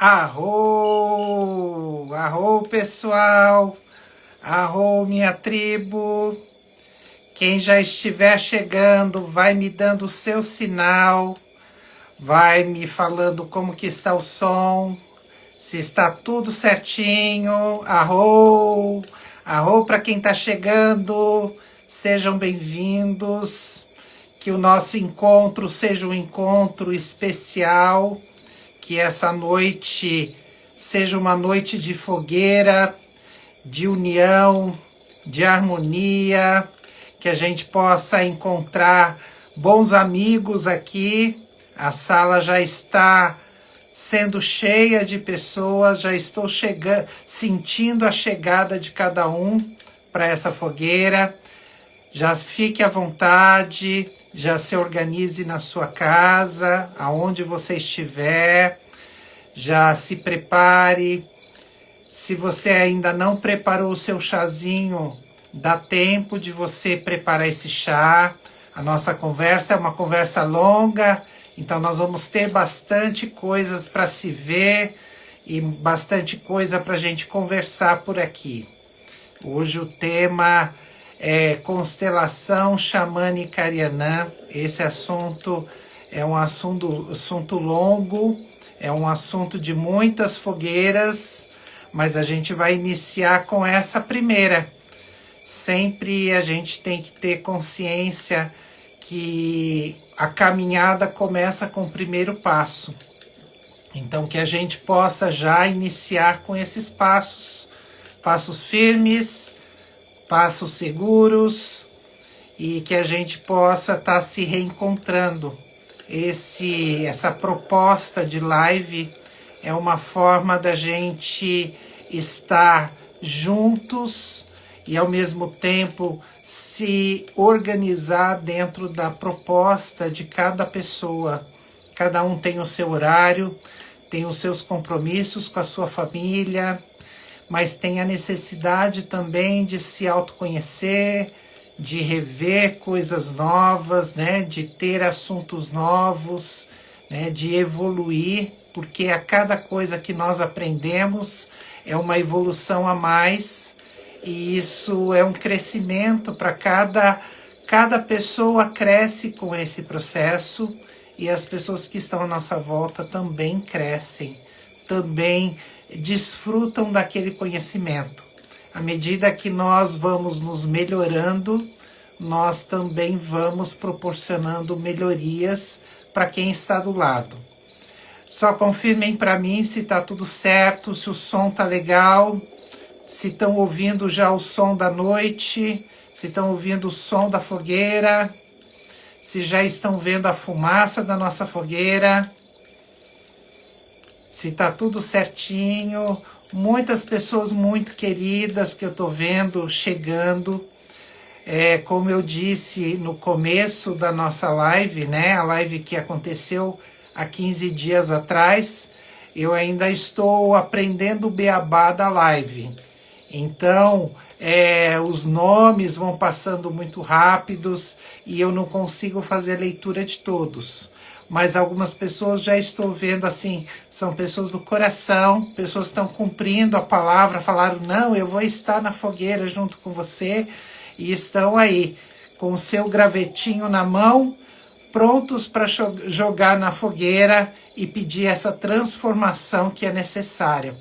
Arro! Arro, pessoal! Arro, minha tribo! Quem já estiver chegando, vai me dando o seu sinal, vai me falando como que está o som, se está tudo certinho. Arro! Arro para quem está chegando, sejam bem-vindos, que o nosso encontro seja um encontro especial, que essa noite seja uma noite de fogueira, de união, de harmonia, que a gente possa encontrar bons amigos aqui. A sala já está sendo cheia de pessoas, já estou sentindo a chegada de cada um para essa fogueira. Já fique à vontade, já se organize na sua casa, aonde você estiver, já se prepare. Se você ainda não preparou o seu chazinho, dá tempo de você preparar esse chá. A nossa conversa é uma conversa longa, então nós vamos ter bastante coisas para se ver e bastante coisa para a gente conversar por aqui. Hoje o tema é constelação xamânica arianã. Esse assunto é um assunto longo, é um assunto de muitas fogueiras, mas a gente vai iniciar com essa primeira. Sempre a gente tem que ter consciência que a caminhada começa com o primeiro passo. Então que a gente possa já iniciar com esses passos firmes, passos seguros, e que a gente possa estar se reencontrando. Essa proposta de live é uma forma da gente estar juntos e ao mesmo tempo se organizar dentro da proposta de cada pessoa. Cada um tem o seu horário, tem os seus compromissos com a sua família, mas tem a necessidade também de se autoconhecer, de rever coisas novas, né? De ter assuntos novos, né? De evoluir, porque a cada coisa que nós aprendemos é uma evolução a mais, e isso é um crescimento para cada pessoa cresce com esse processo, e as pessoas que estão à nossa volta também crescem, também desfrutam daquele conhecimento. À medida que nós vamos nos melhorando, nós também vamos proporcionando melhorias para quem está do lado. Só confirmem para mim se está tudo certo, se o som está legal, se estão ouvindo já o som da noite, se estão ouvindo o som da fogueira, se já estão vendo a fumaça da nossa fogueira, se está tudo certinho. Muitas pessoas muito queridas que eu estou vendo chegando. Como eu disse no começo da nossa live, né, a live que aconteceu há 15 dias atrás, eu ainda estou aprendendo o beabá da live. Então, os nomes vão passando muito rápidos e eu não consigo fazer a leitura de todos. Mas algumas pessoas já estou vendo assim, são pessoas do coração, pessoas que estão cumprindo a palavra, falaram, não, eu vou estar na fogueira junto com você, e estão aí, com o seu gravetinho na mão, prontos para jogar na fogueira e pedir essa transformação que é necessária.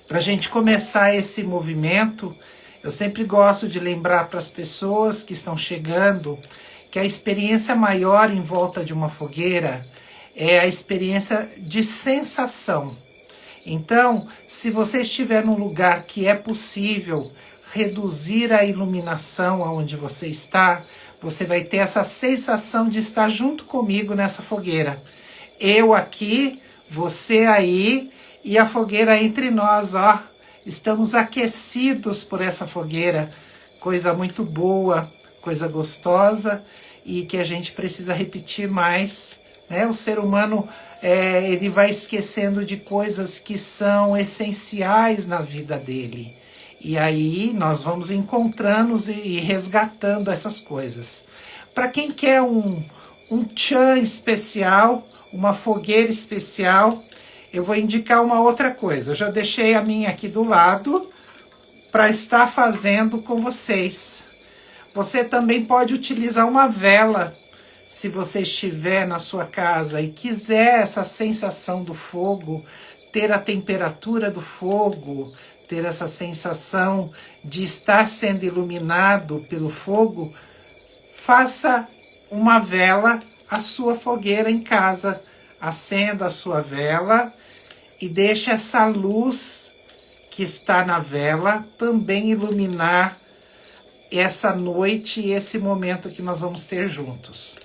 Para a gente começar esse movimento, eu sempre gosto de lembrar para as pessoas que estão chegando que a experiência maior em volta de uma fogueira é a experiência de sensação. Então, se você estiver num lugar que é possível reduzir a iluminação aonde você está, você vai ter essa sensação de estar junto comigo nessa fogueira. Eu aqui, você aí e a fogueira entre nós, ó. Estamos aquecidos por essa fogueira, coisa muito boa, coisa gostosa, e que a gente precisa repetir mais, né? O ser humano, ele vai esquecendo de coisas que são essenciais na vida dele. E aí nós vamos encontrando e resgatando essas coisas. Para quem quer um tchan especial, uma fogueira especial, eu vou indicar uma outra coisa. Eu já deixei a minha aqui do lado para estar fazendo com vocês. Você também pode utilizar uma vela, se você estiver na sua casa e quiser essa sensação do fogo, ter a temperatura do fogo, ter essa sensação de estar sendo iluminado pelo fogo, faça uma vela à sua fogueira em casa. Acenda a sua vela e deixe essa luz que está na vela também iluminar essa noite e esse momento que nós vamos ter juntos.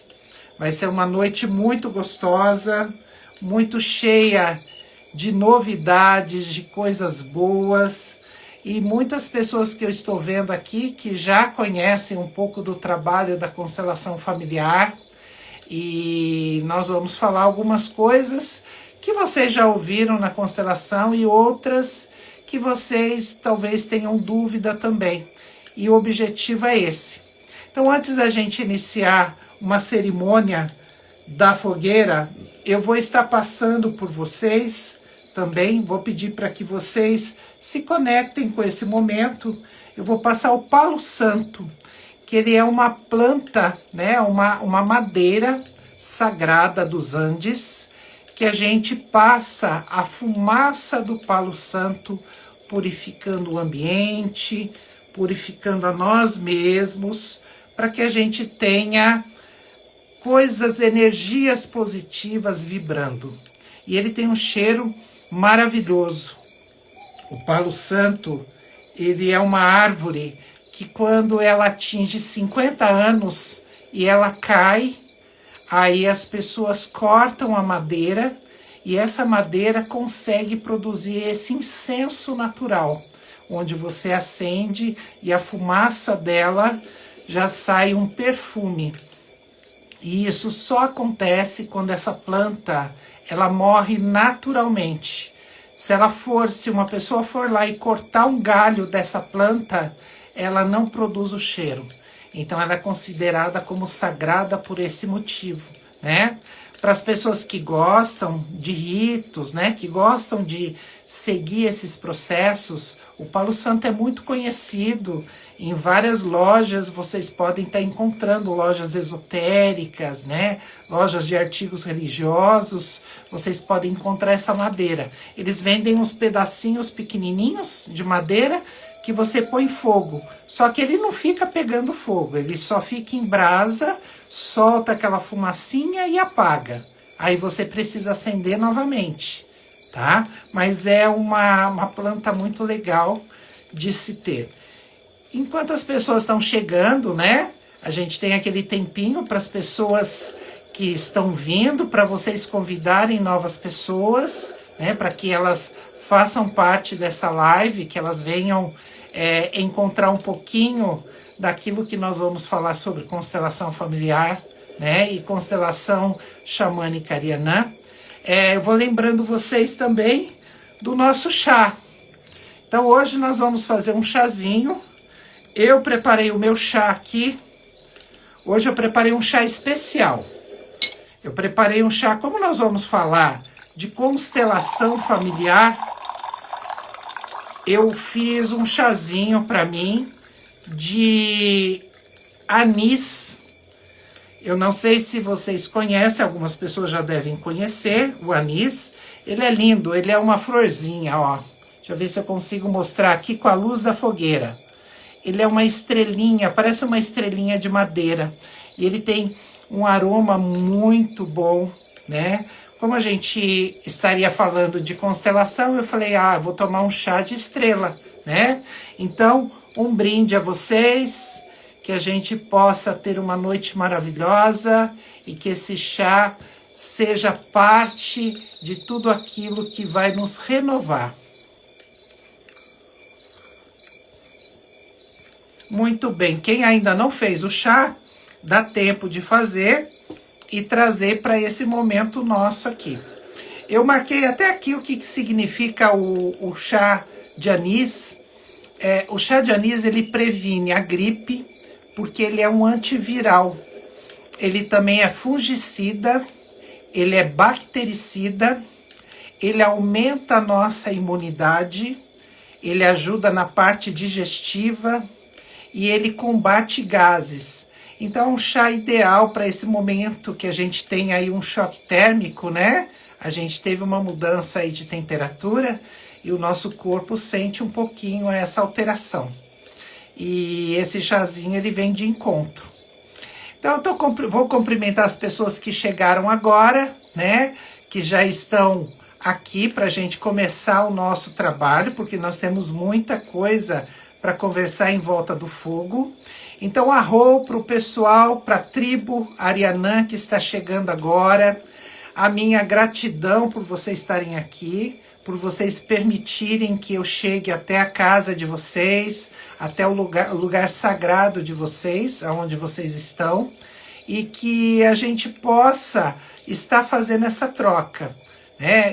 Vai ser uma noite muito gostosa, muito cheia de novidades, de coisas boas, e muitas pessoas que eu estou vendo aqui que já conhecem um pouco do trabalho da constelação familiar, e nós vamos falar algumas coisas que vocês já ouviram na constelação e outras que vocês talvez tenham dúvida também. E o objetivo é esse. Então, antes da gente iniciar uma cerimônia da fogueira, eu vou estar passando por vocês também. Vou pedir para que vocês se conectem com esse momento. Eu vou passar o palo santo, que ele é uma planta, né, uma madeira sagrada dos Andes, que a gente passa a fumaça do palo santo, purificando o ambiente, purificando a nós mesmos, para que a gente tenha coisas, energias positivas vibrando. E ele tem um cheiro maravilhoso. O palo santo, ele é uma árvore que quando ela atinge 50 anos e ela cai, aí as pessoas cortam a madeira e essa madeira consegue produzir esse incenso natural, onde você acende e a fumaça dela já sai um perfume. E isso só acontece quando essa planta ela morre naturalmente. Se uma pessoa for lá e cortar um galho dessa planta, ela não produz o cheiro. Então ela é considerada como sagrada por esse motivo, né? Para as pessoas que gostam de ritos, né, que gostam de seguir esses processos, o palo santo é muito conhecido. Em várias lojas vocês podem estar encontrando, lojas esotéricas, né, lojas de artigos religiosos, vocês podem encontrar essa madeira. Eles vendem uns pedacinhos pequenininhos de madeira que você põe fogo, só que ele não fica pegando fogo, ele só fica em brasa, solta aquela fumacinha e apaga. Aí você precisa acender novamente, tá? Mas é uma planta muito legal de se ter. Enquanto as pessoas estão chegando, né? A gente tem aquele tempinho para as pessoas que estão vindo, para vocês convidarem novas pessoas, né? Para que elas façam parte dessa live, que elas venham encontrar um pouquinho daquilo que nós vamos falar sobre constelação familiar, né, e constelação xamânica arianã. Eu vou lembrando vocês também do nosso chá. Então hoje nós vamos fazer um chazinho. Eu preparei o meu chá aqui. Hoje eu preparei um chá especial. Eu preparei um chá, como nós vamos falar de constelação familiar, eu fiz um chazinho para mim de anis. Eu não sei se vocês conhecem, algumas pessoas já devem conhecer o anis. Ele é lindo, ele é uma florzinha, ó. Deixa eu ver se eu consigo mostrar aqui com a luz da fogueira. Ele é uma estrelinha, parece uma estrelinha de madeira. E ele tem um aroma muito bom, né? Como a gente estaria falando de constelação, eu falei, vou tomar um chá de estrela, né? Então, um brinde a vocês, que a gente possa ter uma noite maravilhosa e que esse chá seja parte de tudo aquilo que vai nos renovar. Muito bem, quem ainda não fez o chá, dá tempo de fazer e trazer para esse momento nosso aqui. Eu marquei até aqui o que significa o chá de anis. O chá de anis, ele previne a gripe, porque ele é um antiviral. Ele também é fungicida, ele é bactericida, ele aumenta a nossa imunidade, ele ajuda na parte digestiva e ele combate gases. Então é um chá ideal para esse momento que a gente tem aí um choque térmico, né? A gente teve uma mudança aí de temperatura e o nosso corpo sente um pouquinho essa alteração. E esse chazinho ele vem de encontro. Então eu vou cumprimentar as pessoas que chegaram agora, né? Que já estão aqui para a gente começar o nosso trabalho, porque nós temos muita coisa para conversar em volta do fogo. Então, arro para o pessoal, para a tribo Arianã que está chegando agora, a minha gratidão por vocês estarem aqui, por vocês permitirem que eu chegue até a casa de vocês, até o lugar sagrado de vocês, aonde vocês estão, e que a gente possa estar fazendo essa troca.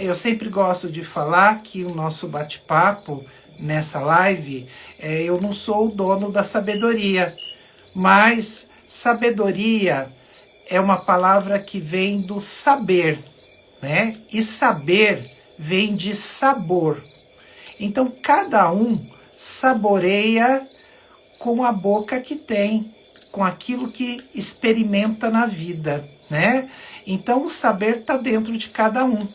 Eu sempre gosto de falar que o nosso bate-papo nessa live, eu não sou o dono da sabedoria, mas sabedoria é uma palavra que vem do saber, né? E saber vem de sabor. Então cada um saboreia com a boca que tem, com aquilo que experimenta na vida, né? Então o saber está dentro de cada um.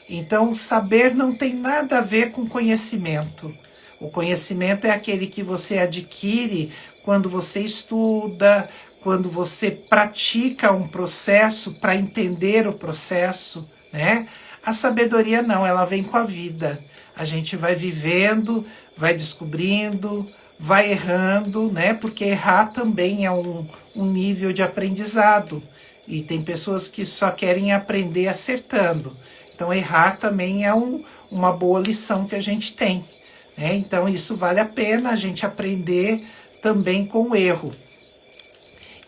Então, o saber não tem nada a ver com conhecimento. O conhecimento é aquele que você adquire quando você estuda, quando você pratica um processo para entender o processo, né? A sabedoria não, ela vem com a vida. A gente vai vivendo, vai descobrindo, vai errando, né? Porque errar também é um nível de aprendizado. E tem pessoas que só querem aprender acertando. Então, errar também é uma boa lição que a gente tem, né? Então, isso vale a pena a gente aprender também com o erro.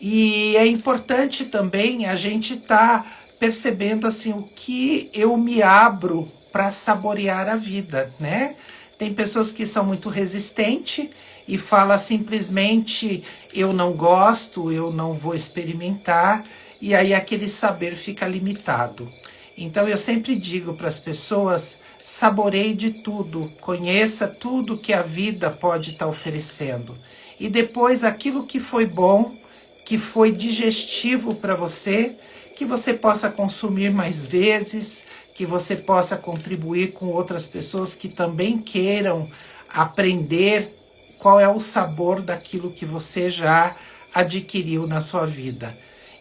E é importante também a gente estar percebendo assim, o que eu me abro para saborear a vida, né? Tem pessoas que são muito resistentes e falam simplesmente, eu não gosto, eu não vou experimentar, e aí aquele saber fica limitado. Então eu sempre digo para as pessoas, saboreie de tudo, conheça tudo que a vida pode estar oferecendo. E depois aquilo que foi bom, que foi digestivo para você, que você possa consumir mais vezes, que você possa contribuir com outras pessoas que também queiram aprender qual é o sabor daquilo que você já adquiriu na sua vida.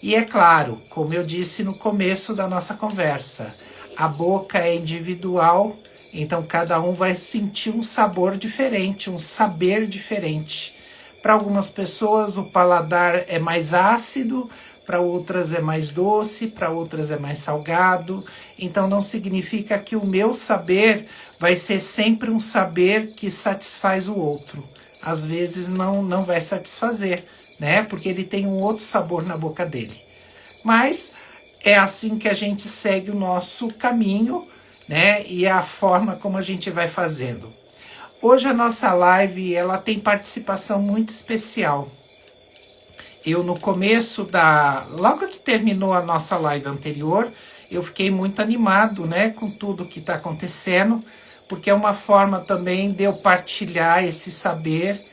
E é claro, como eu disse no começo da nossa conversa, a boca é individual, então cada um vai sentir um sabor diferente, um saber diferente. Para algumas pessoas o paladar é mais ácido, para outras é mais doce, para outras é mais salgado. Então não significa que o meu saber vai ser sempre um saber que satisfaz o outro. Às vezes não vai satisfazer, né? Porque ele tem um outro sabor na boca dele. Mas é assim que a gente segue o nosso caminho, né? E a forma como a gente vai fazendo. Hoje a nossa live, ela tem participação muito especial. Eu no começo logo que terminou a nossa live anterior, eu fiquei muito animado, né? Com tudo que está acontecendo, porque é uma forma também de eu partilhar esse saber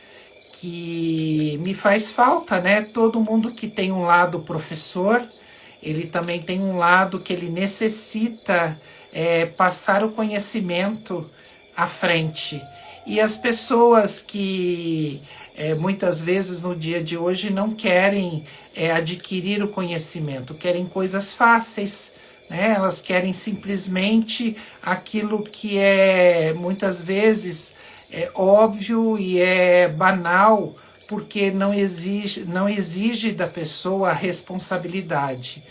que me faz falta, né? Todo mundo que tem um lado professor, ele também tem um lado que ele necessita passar o conhecimento à frente. E as pessoas que muitas vezes no dia de hoje não querem adquirir o conhecimento, querem coisas fáceis, né? Elas querem simplesmente aquilo que é muitas vezes óbvio e é banal, porque não exige da pessoa a responsabilidade.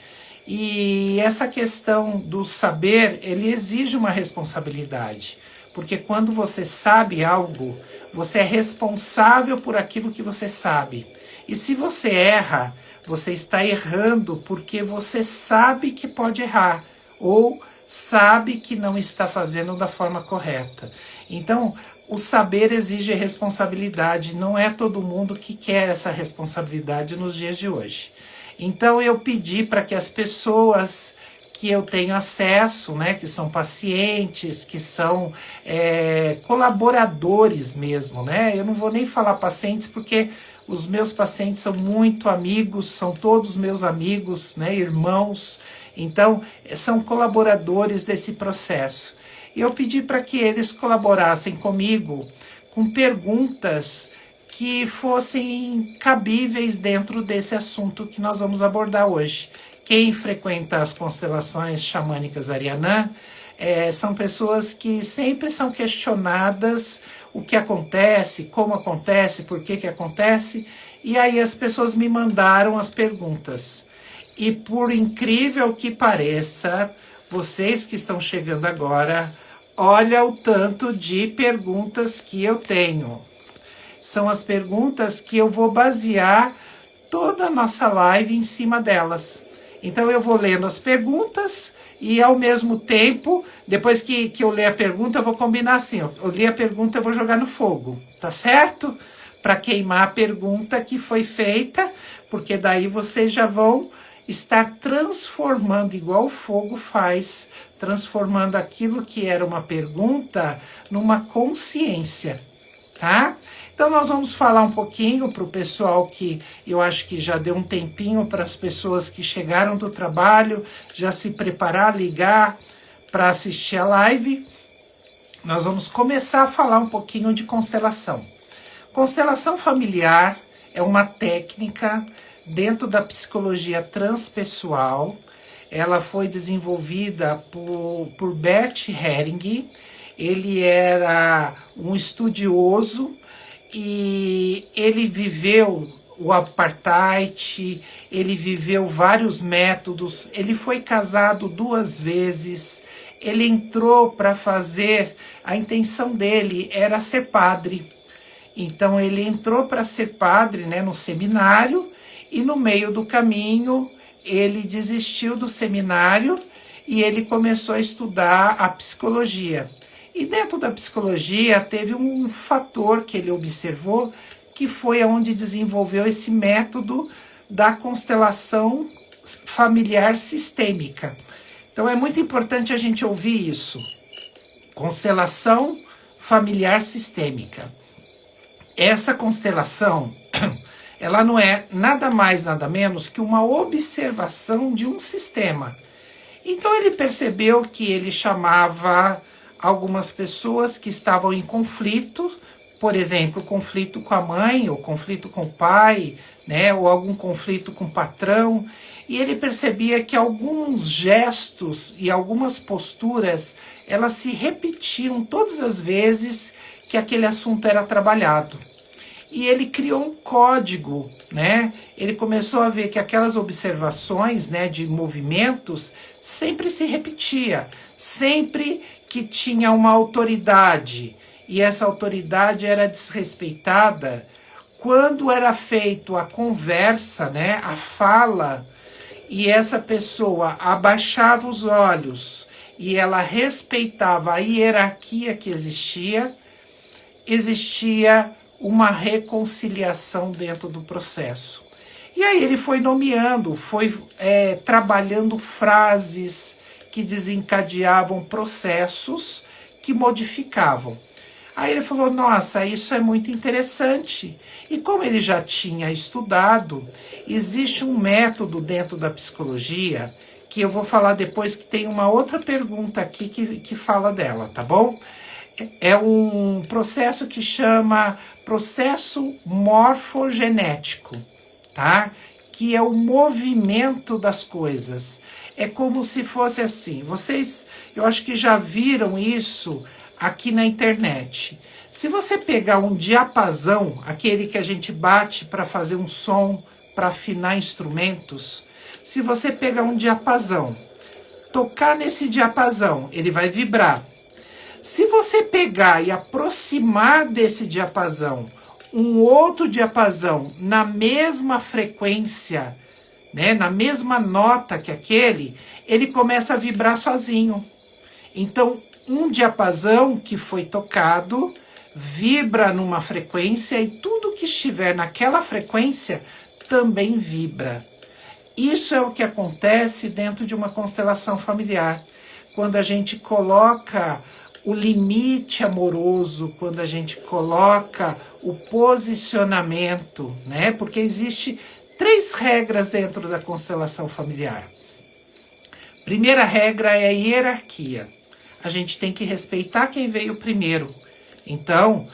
E essa questão do saber, ele exige uma responsabilidade, porque quando você sabe algo, você é responsável por aquilo que você sabe. E se você erra, você está errando porque você sabe que pode errar, ou sabe que não está fazendo da forma correta. Então, o saber exige responsabilidade, não é todo mundo que quer essa responsabilidade nos dias de hoje. Então eu pedi para que as pessoas que eu tenho acesso, né, que são pacientes, que são colaboradores mesmo, né? Eu não vou nem falar pacientes porque os meus pacientes são muito amigos, são todos meus amigos, né, irmãos. Então, são colaboradores desse processo. E eu pedi para que eles colaborassem comigo com perguntas que fossem cabíveis dentro desse assunto que nós vamos abordar hoje. Quem frequenta as constelações xamânicas Arianã são pessoas que sempre são questionadas o que acontece, como acontece, por que acontece, e aí as pessoas me mandaram as perguntas. E por incrível que pareça, vocês que estão chegando agora, olha o tanto de perguntas que eu tenho. São as perguntas que eu vou basear toda a nossa live em cima delas. Então eu vou lendo as perguntas e ao mesmo tempo, depois que eu ler a pergunta, eu vou combinar assim, eu li a pergunta, eu vou jogar no fogo, tá certo? Para queimar a pergunta que foi feita, porque daí vocês já vão estar transformando, igual o fogo faz, transformando aquilo que era uma pergunta numa consciência, tá? Então nós vamos falar um pouquinho para o pessoal que eu acho que já deu um tempinho para as pessoas que chegaram do trabalho, já se preparar, ligar para assistir a live. Nós vamos começar a falar um pouquinho de constelação. Constelação familiar é uma técnica dentro da psicologia transpessoal. Ela foi desenvolvida por Bert Helling. Ele era um estudioso e ele viveu o apartheid, ele viveu vários métodos, ele foi casado 2 vezes, ele entrou para fazer, a intenção dele era ser padre. Então ele entrou para ser padre, né, no seminário, e no meio do caminho ele desistiu do seminário e ele começou a estudar a psicologia. E dentro da psicologia teve um fator que ele observou, que foi onde desenvolveu esse método da constelação familiar sistêmica. Então é muito importante a gente ouvir isso. Constelação familiar sistêmica. Essa constelação, ela não é nada mais, nada menos que uma observação de um sistema. Então ele percebeu que ele chamava algumas pessoas que estavam em conflito, por exemplo, conflito com a mãe, ou conflito com o pai, né, ou algum conflito com o patrão, e ele percebia que alguns gestos e algumas posturas, elas se repetiam todas as vezes que aquele assunto era trabalhado. E ele criou um código, né? Ele começou a ver que aquelas observações, né, de movimentos sempre se repetia, sempre que tinha uma autoridade e essa autoridade era desrespeitada, quando era feito a conversa, né, a fala, e essa pessoa abaixava os olhos e ela respeitava a hierarquia que existia uma reconciliação dentro do processo. E aí ele foi nomeando, foi trabalhando frases que desencadeavam processos que modificavam. Aí ele falou, nossa, isso é muito interessante. E como ele já tinha estudado, existe um método dentro da psicologia, que eu vou falar depois, que tem uma outra pergunta aqui que fala dela, tá bom? É um processo que chama processo morfogenético, tá? Que é o movimento das coisas. É como se fosse assim. Vocês, eu acho que já viram isso aqui na internet. Se você pegar um diapasão, aquele que a gente bate para fazer um som, para afinar instrumentos, se você pegar um diapasão, tocar nesse diapasão, ele vai vibrar. Se você pegar e aproximar desse diapasão um outro diapasão na mesma frequência, né, na mesma nota que aquele, ele começa a vibrar sozinho. Então, um diapasão que foi tocado vibra numa frequência e tudo que estiver naquela frequência também vibra. Isso é o que acontece dentro de uma constelação familiar. Quando a gente coloca o limite amoroso, quando a gente coloca o posicionamento, né? Porque existe 3 regras dentro da constelação familiar. Primeira regra é a hierarquia. A gente tem que respeitar quem veio primeiro. Então,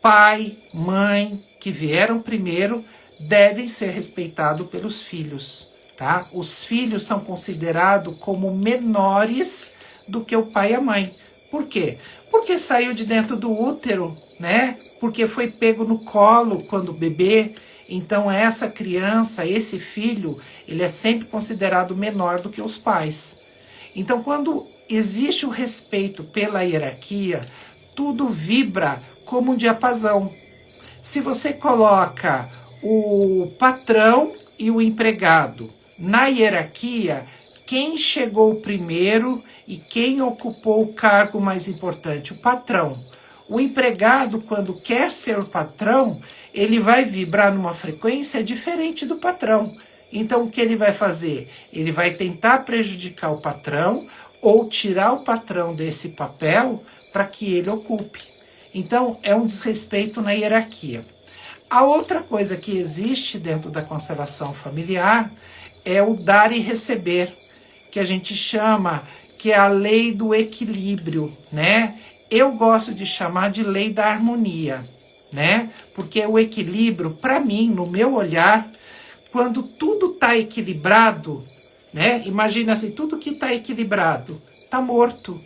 pai, mãe, que vieram primeiro, devem ser respeitados pelos filhos, tá? Os filhos são considerados como menores do que o pai e a mãe. Por quê? Porque saiu de dentro do útero, né? Porque foi pego no colo quando bebê. Então essa criança, esse filho, ele é sempre considerado menor do que os pais. Então quando existe o respeito pela hierarquia, tudo vibra como um diapasão. Se você coloca o patrão e o empregado na hierarquia, quem chegou primeiro e quem ocupou o cargo mais importante? O patrão. O empregado, quando quer ser o patrão, ele vai vibrar numa frequência diferente do patrão. Então, o que ele vai fazer? Ele vai tentar prejudicar o patrão ou tirar o patrão desse papel para que ele ocupe. Então, é um desrespeito na hierarquia. A outra coisa que existe dentro da constelação familiar é o dar e receber, que a gente chama, que é a lei do equilíbrio, né? Eu gosto de chamar de lei da harmonia, né? Porque o equilíbrio, para mim, no meu olhar, quando tudo está equilibrado, né? Imagina assim, tudo que está equilibrado está morto.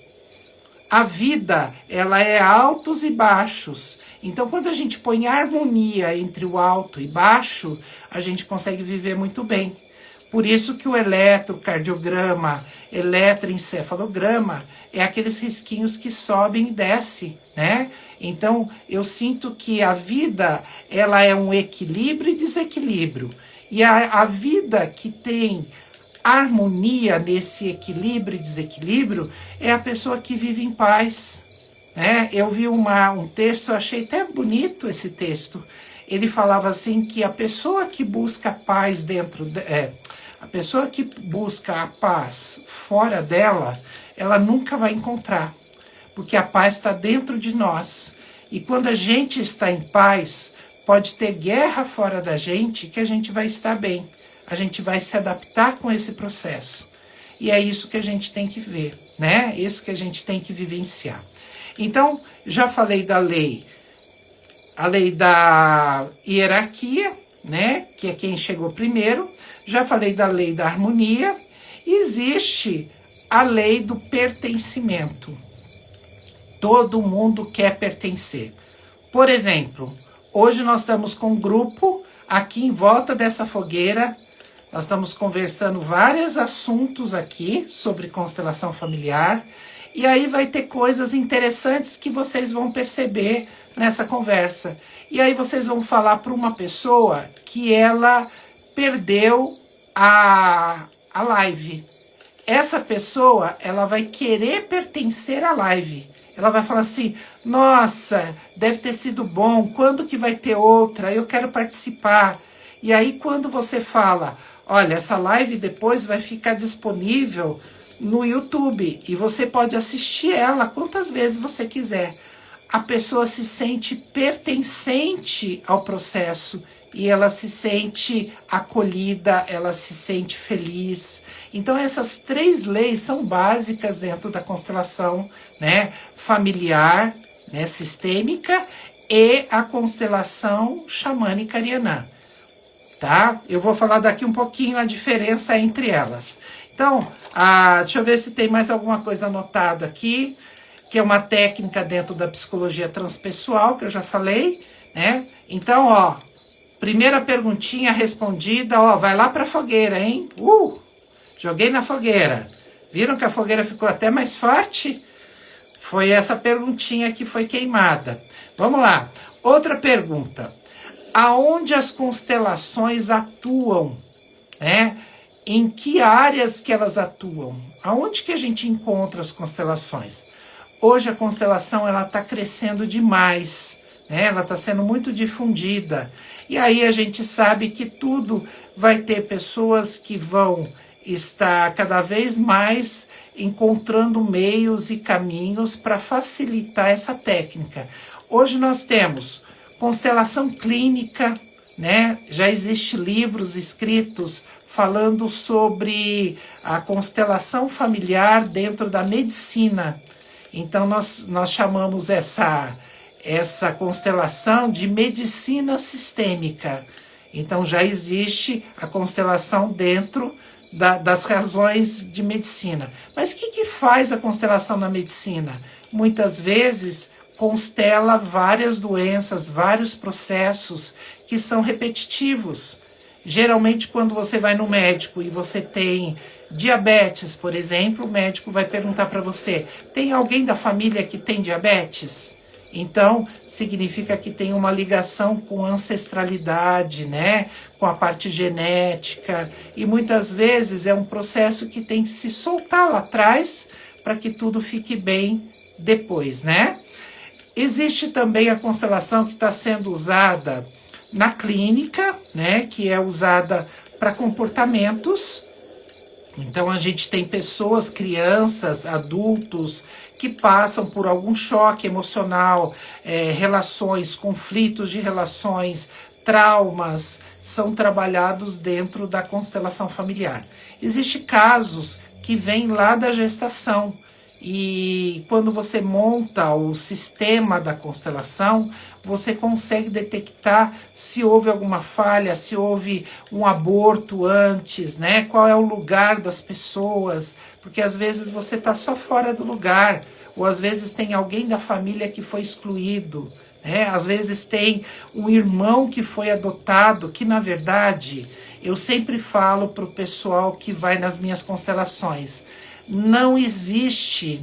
A vida, ela é altos e baixos. Então, quando a gente põe harmonia entre o alto e baixo, a gente consegue viver muito bem. Por isso que o eletrocardiograma, eletroencefalograma, é aqueles risquinhos que sobem e descem, né? Então, eu sinto que a vida, ela é um equilíbrio e desequilíbrio. E a vida que tem harmonia nesse equilíbrio e desequilíbrio é a pessoa que vive em paz, né? Eu vi um texto, eu achei até bonito esse texto. Ele falava assim que a pessoa que busca paz a pessoa que busca a paz fora dela, ela nunca vai encontrar, porque a paz está dentro de nós. E quando a gente está em paz, pode ter guerra fora da gente, que a gente vai estar bem. A gente vai se adaptar com esse processo. E é isso que a gente tem que ver, né? Isso que a gente tem que vivenciar. Então, já falei da lei, a lei da hierarquia, né? Que é quem chegou primeiro. Já falei da lei da harmonia. Existe a lei do pertencimento. Todo mundo quer pertencer. Por exemplo, hoje nós estamos com um grupo aqui em volta dessa fogueira. Nós estamos conversando vários assuntos aqui sobre constelação familiar. E aí vai ter coisas interessantes que vocês vão perceber nessa conversa. E aí vocês vão falar para uma pessoa que ela perdeu a live. Essa pessoa, ela vai querer pertencer à live. Ela vai falar assim, nossa, deve ter sido bom, quando que vai ter outra? Eu quero participar. E aí quando você fala, olha, essa live depois vai ficar disponível no YouTube e você pode assistir ela quantas vezes você quiser. A pessoa se sente pertencente ao processo e ela se sente acolhida, ela se sente feliz. Então essas 3 leis são básicas dentro da constelação, né, familiar, né, sistêmica e a constelação xamânica ariana. Tá? Eu vou falar daqui um pouquinho a diferença entre elas. Então, deixa eu ver se tem mais alguma coisa anotada aqui, que é uma técnica dentro da psicologia transpessoal, que eu já falei, né? Então, ó, primeira perguntinha respondida, ó, vai lá pra fogueira, hein? Joguei na fogueira. Viram que a fogueira ficou até mais forte? Foi essa perguntinha que foi queimada. Vamos lá. Outra pergunta. Aonde as constelações atuam, né? Em que áreas que elas atuam? Aonde que a gente encontra as constelações? Hoje a constelação ela está crescendo demais, né? Ela está sendo muito difundida. E aí a gente sabe que tudo vai ter pessoas que vão estar cada vez mais encontrando meios e caminhos para facilitar essa técnica. Hoje nós temos constelação clínica, né? Já existem livros escritos falando sobre a constelação familiar dentro da medicina. Então nós chamamos essa constelação de medicina sistêmica. Então já existe a constelação dentro das razões de medicina. Mas o que faz a constelação na medicina? Muitas vezes constela várias doenças, vários processos que são repetitivos. Geralmente quando você vai no médico e você tem diabetes, por exemplo, o médico vai perguntar para você: tem alguém da família que tem diabetes? Então, significa que tem uma ligação com ancestralidade, né? Com a parte genética. E muitas vezes é um processo que tem que se soltar lá atrás para que tudo fique bem depois, né? Existe também a constelação que está sendo usada na clínica, né? Que é usada para comportamentos. Então a gente tem pessoas, crianças, adultos que passam por algum choque emocional, relações, conflitos de relações, traumas, são trabalhados dentro da constelação familiar. Existem casos que vêm lá da gestação e quando você monta o sistema da constelação, você consegue detectar se houve alguma falha, se houve um aborto antes, né? Qual é o lugar das pessoas, porque às vezes você está só fora do lugar, ou às vezes tem alguém da família que foi excluído, né? Às vezes tem um irmão que foi adotado, que na verdade, eu sempre falo para o pessoal que vai nas minhas constelações, não existe,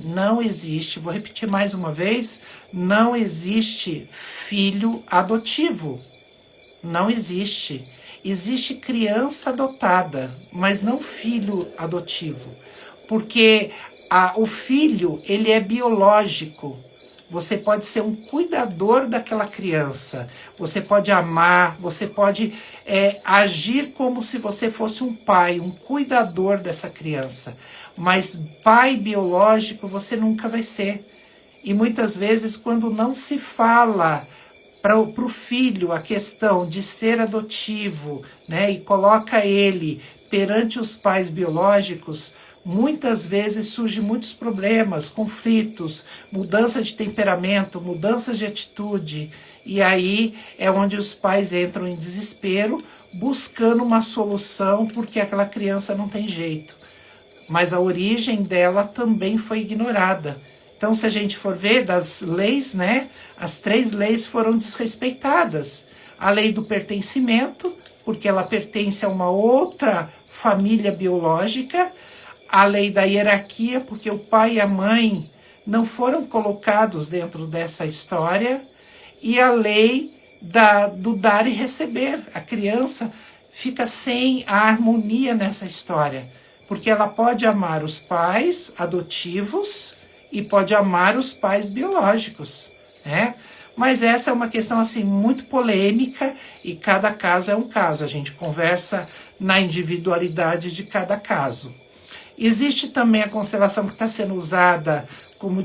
vou repetir mais uma vez, não existe filho adotivo. Não existe. Existe criança adotada, mas não filho adotivo. Porque o filho, ele é biológico. Você pode ser um cuidador daquela criança. Você pode amar, você pode agir como se você fosse um pai, um cuidador dessa criança. Mas pai biológico você nunca vai ser. E muitas vezes quando não se fala para o filho a questão de ser adotivo, né, e coloca ele perante os pais biológicos, muitas vezes surgem muitos problemas, conflitos, mudança de temperamento, mudanças de atitude. E aí é onde os pais entram em desespero, buscando uma solução porque aquela criança não tem jeito. Mas a origem dela também foi ignorada. Então, se a gente for ver das leis, né, as 3 leis foram desrespeitadas. A lei do pertencimento, porque ela pertence a uma outra família biológica. A lei da hierarquia, porque o pai e a mãe não foram colocados dentro dessa história. E a lei do dar e receber. A criança fica sem a harmonia nessa história. Porque ela pode amar os pais adotivos e pode amar os pais biológicos, né? Mas essa é uma questão assim muito polêmica e cada caso é um caso. A gente conversa na individualidade de cada caso. Existe também a constelação que está sendo usada como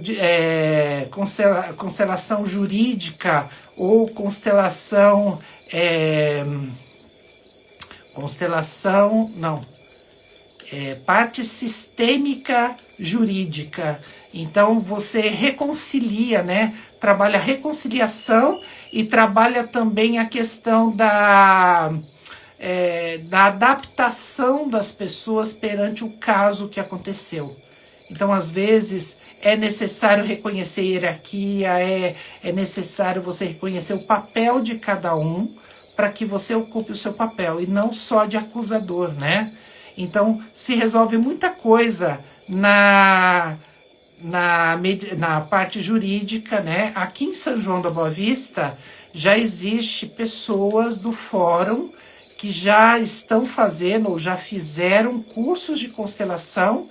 constelação jurídica ou parte sistêmica jurídica. Então você reconcilia, né? Trabalha a reconciliação e trabalha também a questão da adaptação das pessoas perante o caso que aconteceu. Então, às vezes, é necessário reconhecer a hierarquia, é necessário você reconhecer o papel de cada um para que você ocupe o seu papel, e não só de acusador, né? Então, se resolve muita coisa na parte jurídica, né? Aqui em São João da Boa Vista, já existe pessoas do fórum que já estão fazendo ou já fizeram cursos de constelação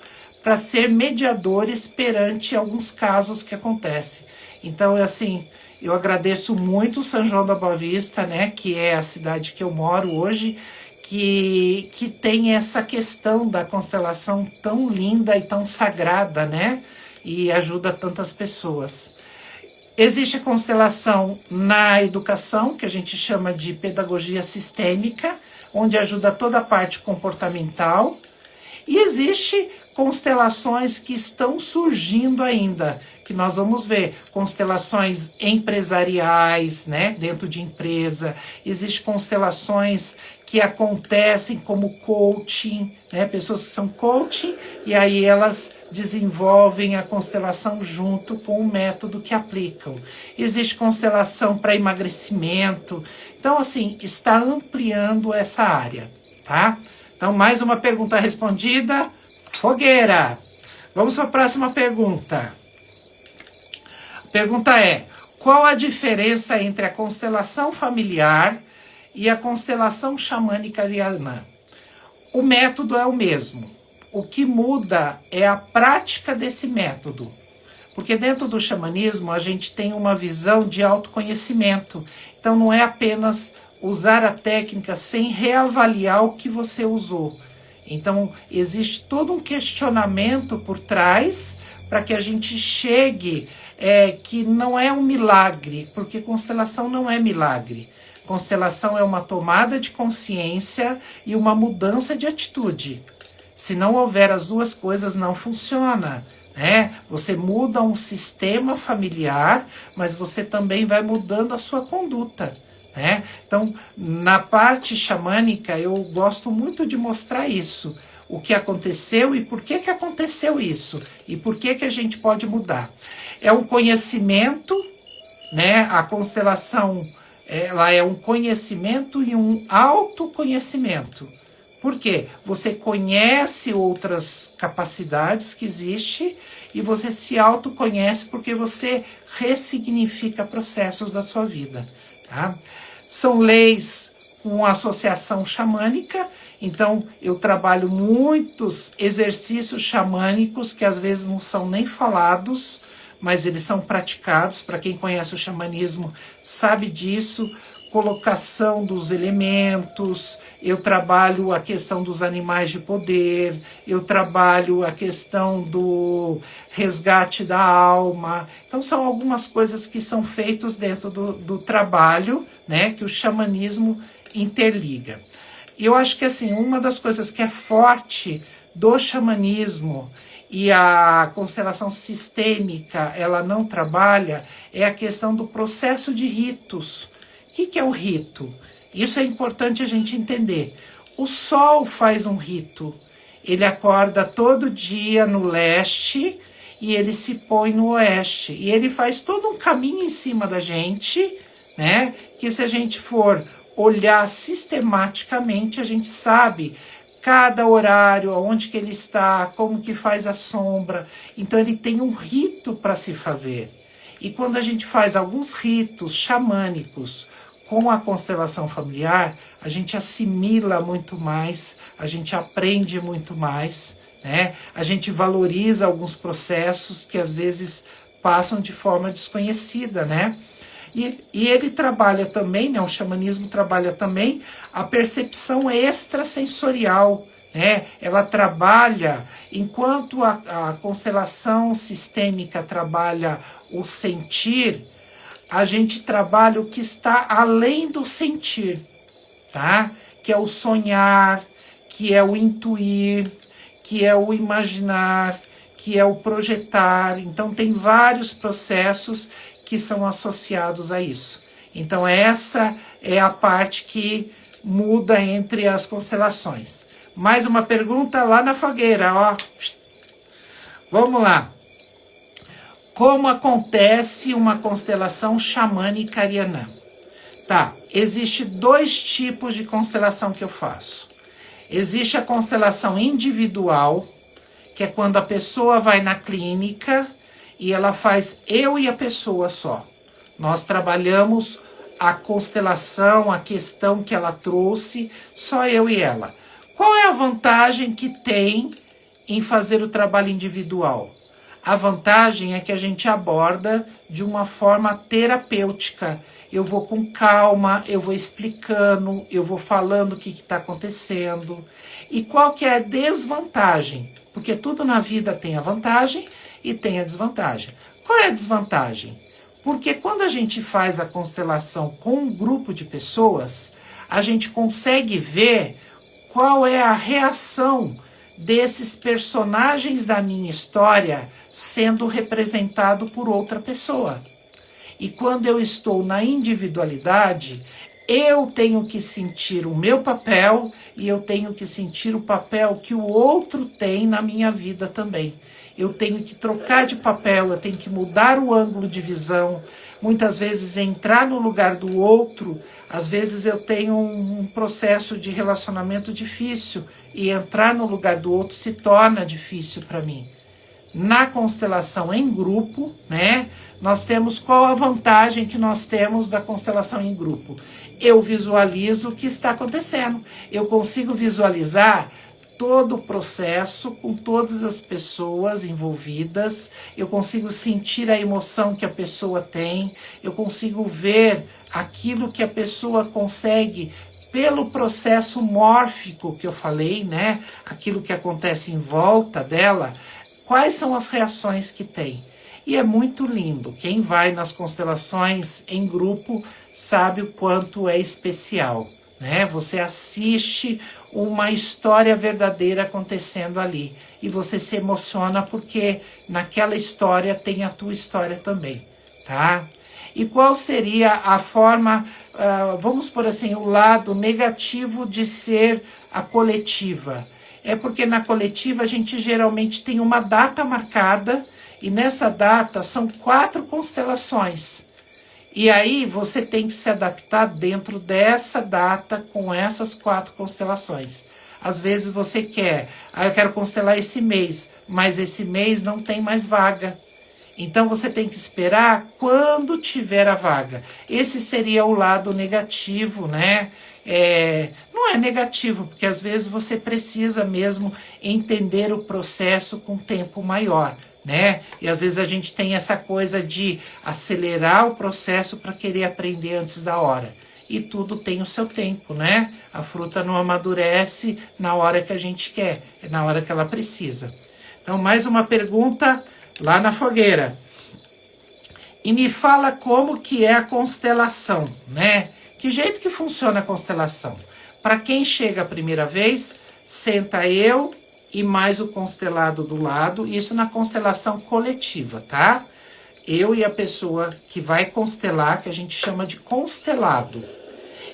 para ser mediadores perante alguns casos que acontecem. Então, assim, eu agradeço muito São João da Boa Vista, né, que é a cidade que eu moro hoje, que tem essa questão da constelação tão linda e tão sagrada, né, e ajuda tantas pessoas. Existe a constelação na educação, que a gente chama de pedagogia sistêmica, onde ajuda toda a parte comportamental. E existe constelações que estão surgindo ainda, que nós vamos ver, constelações empresariais, né, dentro de empresa. Existem constelações que acontecem como coaching, né, pessoas que são coaching, e aí elas desenvolvem a constelação junto com o método que aplicam. Existe constelação para emagrecimento. Então, assim, está ampliando essa área, tá? Então, mais uma pergunta respondida. Fogueira! Vamos para a próxima pergunta. A pergunta é: qual a diferença entre a constelação familiar e a constelação xamânica ariana? O método é o mesmo. O que muda é a prática desse método. Porque dentro do xamanismo a gente tem uma visão de autoconhecimento. Então não é apenas usar a técnica sem reavaliar o que você usou. Então existe todo um questionamento por trás para que a gente chegue que não é um milagre, porque constelação não é milagre. Constelação é uma tomada de consciência e uma mudança de atitude. Se não houver as duas coisas, não funciona. Você muda um sistema familiar, mas você também vai mudando a sua conduta. Então, na parte xamânica, eu gosto muito de mostrar isso. O que aconteceu e por que aconteceu isso. E por que a gente pode mudar. É um conhecimento, a constelação ela é um conhecimento e um autoconhecimento. Por quê? Você conhece outras capacidades que existem e você se autoconhece porque você ressignifica processos da sua vida. Tá? São leis com associação xamânica, então eu trabalho muitos exercícios xamânicos que às vezes não são nem falados, mas eles são praticados. Para quem conhece o xamanismo sabe disso. Colocação dos elementos, eu trabalho a questão dos animais de poder, eu trabalho a questão do resgate da alma. Então são algumas coisas que são feitas dentro do trabalho, que o xamanismo interliga. E eu acho que assim, uma das coisas que é forte do xamanismo e a constelação sistêmica ela não trabalha é a questão do processo de ritos. O que é o rito? Isso é importante a gente entender. O sol faz um rito. Ele acorda todo dia no leste e ele se põe no oeste. E ele faz todo um caminho em cima da gente, que se a gente for olhar sistematicamente, a gente sabe cada horário, onde que ele está, como que faz a sombra. Então ele tem um rito para se fazer. E quando a gente faz alguns ritos xamânicos com a constelação familiar, a gente assimila muito mais, a gente aprende muito mais, a gente valoriza alguns processos que às vezes passam de forma desconhecida, E ele trabalha também, o xamanismo trabalha também a percepção extrasensorial, Ela trabalha, enquanto a constelação sistêmica trabalha o sentir, a gente trabalha o que está além do sentir, tá? Que é o sonhar, que é o intuir, que é o imaginar, que é o projetar. Então tem vários processos que são associados a isso. Então essa é a parte que muda entre as constelações. Mais uma pergunta lá na fogueira, ó. Vamos lá. Como acontece uma constelação xamânica ariana? Tá, existe 2 tipos de constelação que eu faço. Existe a constelação individual, que é quando a pessoa vai na clínica e ela faz eu e a pessoa só. Nós trabalhamos a constelação, a questão que ela trouxe, só eu e ela. Qual é a vantagem que tem em fazer o trabalho individual? A vantagem é que a gente aborda de uma forma terapêutica. Eu vou com calma, eu vou explicando, eu vou falando o que está acontecendo. E qual que é a desvantagem? Porque tudo na vida tem a vantagem e tem a desvantagem. Qual é a desvantagem? Porque quando a gente faz a constelação com um grupo de pessoas, a gente consegue ver qual é a reação desses personagens da minha história sendo representado por outra pessoa. E quando eu estou na individualidade, eu tenho que sentir o meu papel e eu tenho que sentir o papel que o outro tem na minha vida também. Eu tenho que trocar de papel, eu tenho que mudar o ângulo de visão, muitas vezes entrar no lugar do outro. Às vezes eu tenho um processo de relacionamento difícil e entrar no lugar do outro se torna difícil para mim. Na constelação em grupo, né, nós temos qual a vantagem que nós temos da constelação em grupo? Eu visualizo o que está acontecendo. Eu consigo visualizar todo o processo com todas as pessoas envolvidas. Eu consigo sentir a emoção que a pessoa tem. Eu consigo ver aquilo que a pessoa consegue pelo processo mórfico que eu falei, né? Aquilo que acontece em volta dela. Quais são as reações que tem? E é muito lindo. Quem vai nas constelações em grupo sabe o quanto é especial, né? Você assiste uma história verdadeira acontecendo ali e você se emociona porque naquela história tem a tua história também, tá? E qual seria a forma, vamos por assim, o lado negativo de ser a coletiva? É porque na coletiva a gente geralmente tem uma data marcada e nessa data são 4 constelações. E aí você tem que se adaptar dentro dessa data com essas 4 constelações. Às vezes você quer, eu quero constelar esse mês, mas esse mês não tem mais vaga. Então você tem que esperar quando tiver a vaga. Esse seria o lado negativo, né? Não é negativo, porque às vezes você precisa mesmo entender o processo com tempo maior, né? E às vezes a gente tem essa coisa de acelerar o processo para querer aprender antes da hora. E tudo tem o seu tempo, né? A fruta não amadurece na hora que a gente quer, é na hora que ela precisa. Então, mais uma pergunta lá na fogueira. E me fala como que é a constelação, né? Que jeito que funciona a constelação? Para quem chega a primeira vez, senta eu e mais o constelado do lado, isso na constelação coletiva, tá? Eu e a pessoa que vai constelar, que a gente chama de constelado.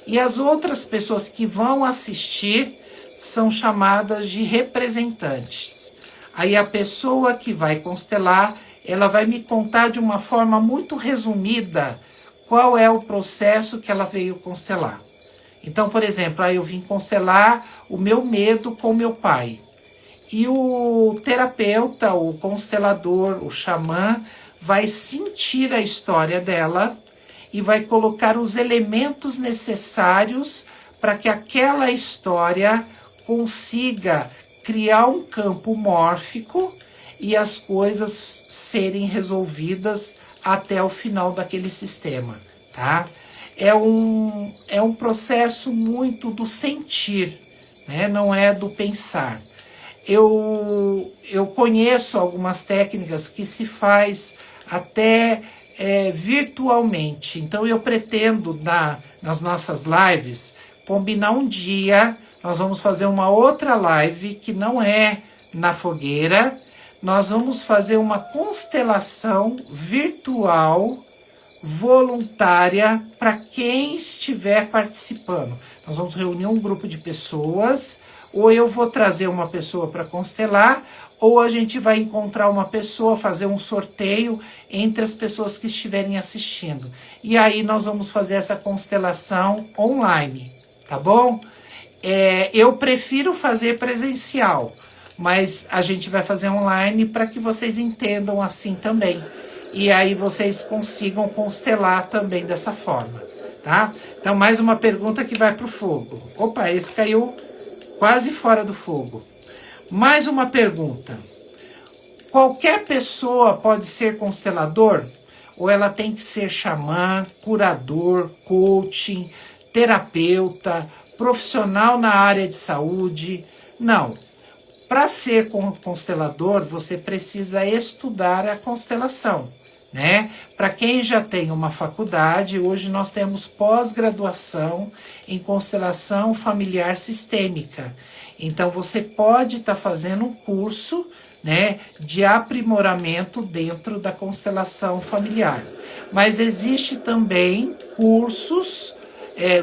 E as outras pessoas que vão assistir são chamadas de representantes. Aí a pessoa que vai constelar, ela vai me contar de uma forma muito resumida qual é o processo que ela veio constelar. Então, por exemplo, eu vim constelar o meu medo com meu pai. E o terapeuta, o constelador, o xamã, vai sentir a história dela e vai colocar os elementos necessários para que aquela história consiga criar um campo mórfico e as coisas serem resolvidas até o final daquele sistema, tá? É um processo muito do sentir, né? Não é do pensar. Eu conheço algumas técnicas que se faz até virtualmente. Então eu pretendo nas nossas lives combinar um dia, nós vamos fazer uma outra live que não é na fogueira, nós vamos fazer uma constelação virtual voluntária para quem estiver participando. Nós vamos reunir um grupo de pessoas, ou eu vou trazer uma pessoa para constelar, ou a gente vai encontrar uma pessoa, fazer um sorteio entre as pessoas que estiverem assistindo. E aí nós vamos fazer essa constelação online, tá bom? Eu prefiro fazer presencial, mas a gente vai fazer online para que vocês entendam assim também. E aí vocês consigam constelar também dessa forma, tá? Então, mais uma pergunta que vai para o fogo. Opa, esse caiu quase fora do fogo. Mais uma pergunta. Qualquer pessoa pode ser constelador? Ou ela tem que ser xamã, curador, coaching, terapeuta, profissional na área de saúde? Não. Para ser constelador, você precisa estudar a constelação, né? Para quem já tem uma faculdade, hoje nós temos pós-graduação em constelação familiar sistêmica. Então você pode estar fazendo um curso, né, de aprimoramento dentro da constelação familiar. Mas existe também cursos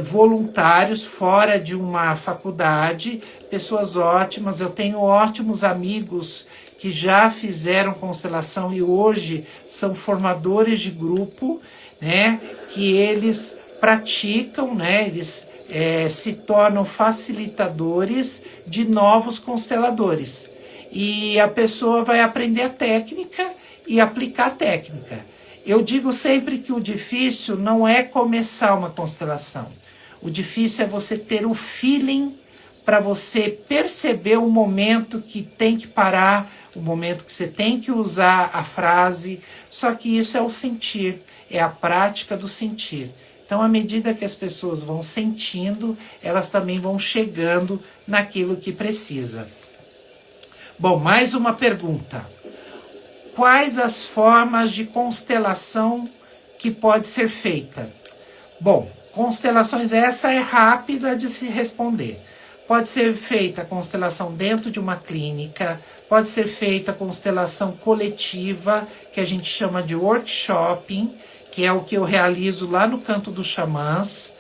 voluntários fora de uma faculdade, pessoas ótimas. Eu tenho ótimos amigos que já fizeram constelação e hoje são formadores de grupo, né, que eles praticam, né, eles se tornam facilitadores de novos consteladores. E a pessoa vai aprender a técnica e aplicar a técnica. Eu digo sempre que o difícil não é começar uma constelação. O difícil é você ter o feeling para você perceber o momento que tem que parar, o momento que você tem que usar a frase. Só que isso é o sentir, é a prática do sentir. Então, à medida que as pessoas vão sentindo, elas também vão chegando naquilo que precisa. Bom, mais uma pergunta. Quais as formas de constelação que pode ser feita? Bom, constelações, essa é rápida de se responder. Pode ser feita a constelação dentro de uma clínica, pode ser feita a constelação coletiva, que a gente chama de workshopping, que é o que eu realizo lá no Canto dos Xamãs.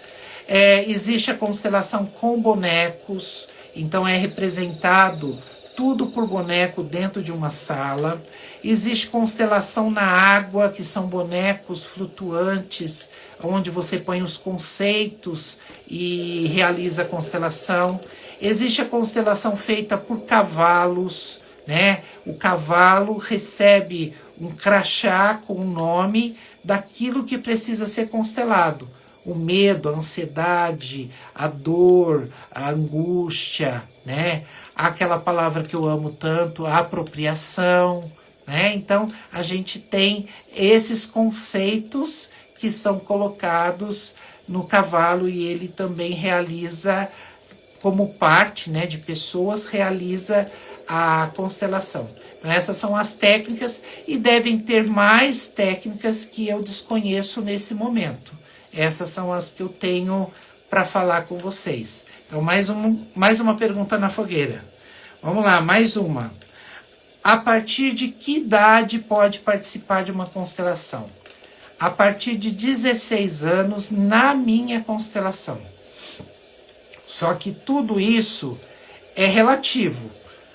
Existe a constelação com bonecos, então é representado tudo por boneco dentro de uma sala. Existe constelação na água, que são bonecos flutuantes, onde você põe os conceitos e realiza a constelação. Existe a constelação feita por cavalos, né? O cavalo recebe um crachá com o nome daquilo que precisa ser constelado. O medo, a ansiedade, a dor, a angústia, né? Aquela palavra que eu amo tanto, a apropriação, né? Então, a gente tem esses conceitos que são colocados no cavalo e ele também realiza, como parte, né, de pessoas, realiza a constelação. Então, essas são as técnicas e devem ter mais técnicas que eu desconheço nesse momento. Essas são as que eu tenho para falar com vocês. Então, mais uma pergunta na fogueira. Vamos lá, mais uma. A partir de que idade pode participar de uma constelação? A partir de 16 anos na minha constelação. Só que tudo isso é relativo.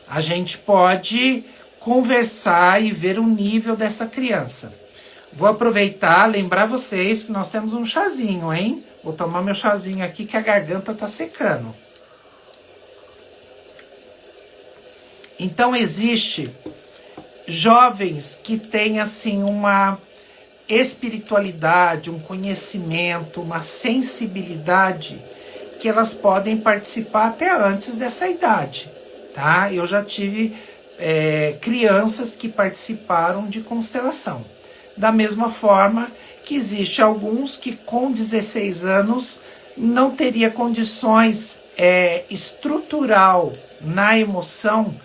A gente pode conversar e ver o nível dessa criança. Vou aproveitar, lembrar vocês que nós temos um chazinho, hein? Vou tomar meu chazinho aqui que a garganta tá secando. Então, existe jovens que têm, assim, uma espiritualidade, um conhecimento, uma sensibilidade que elas podem participar até antes dessa idade, tá? Eu já tive crianças que participaram de constelação. Da mesma forma que existe alguns que com 16 anos não teria condições estrutural na emoção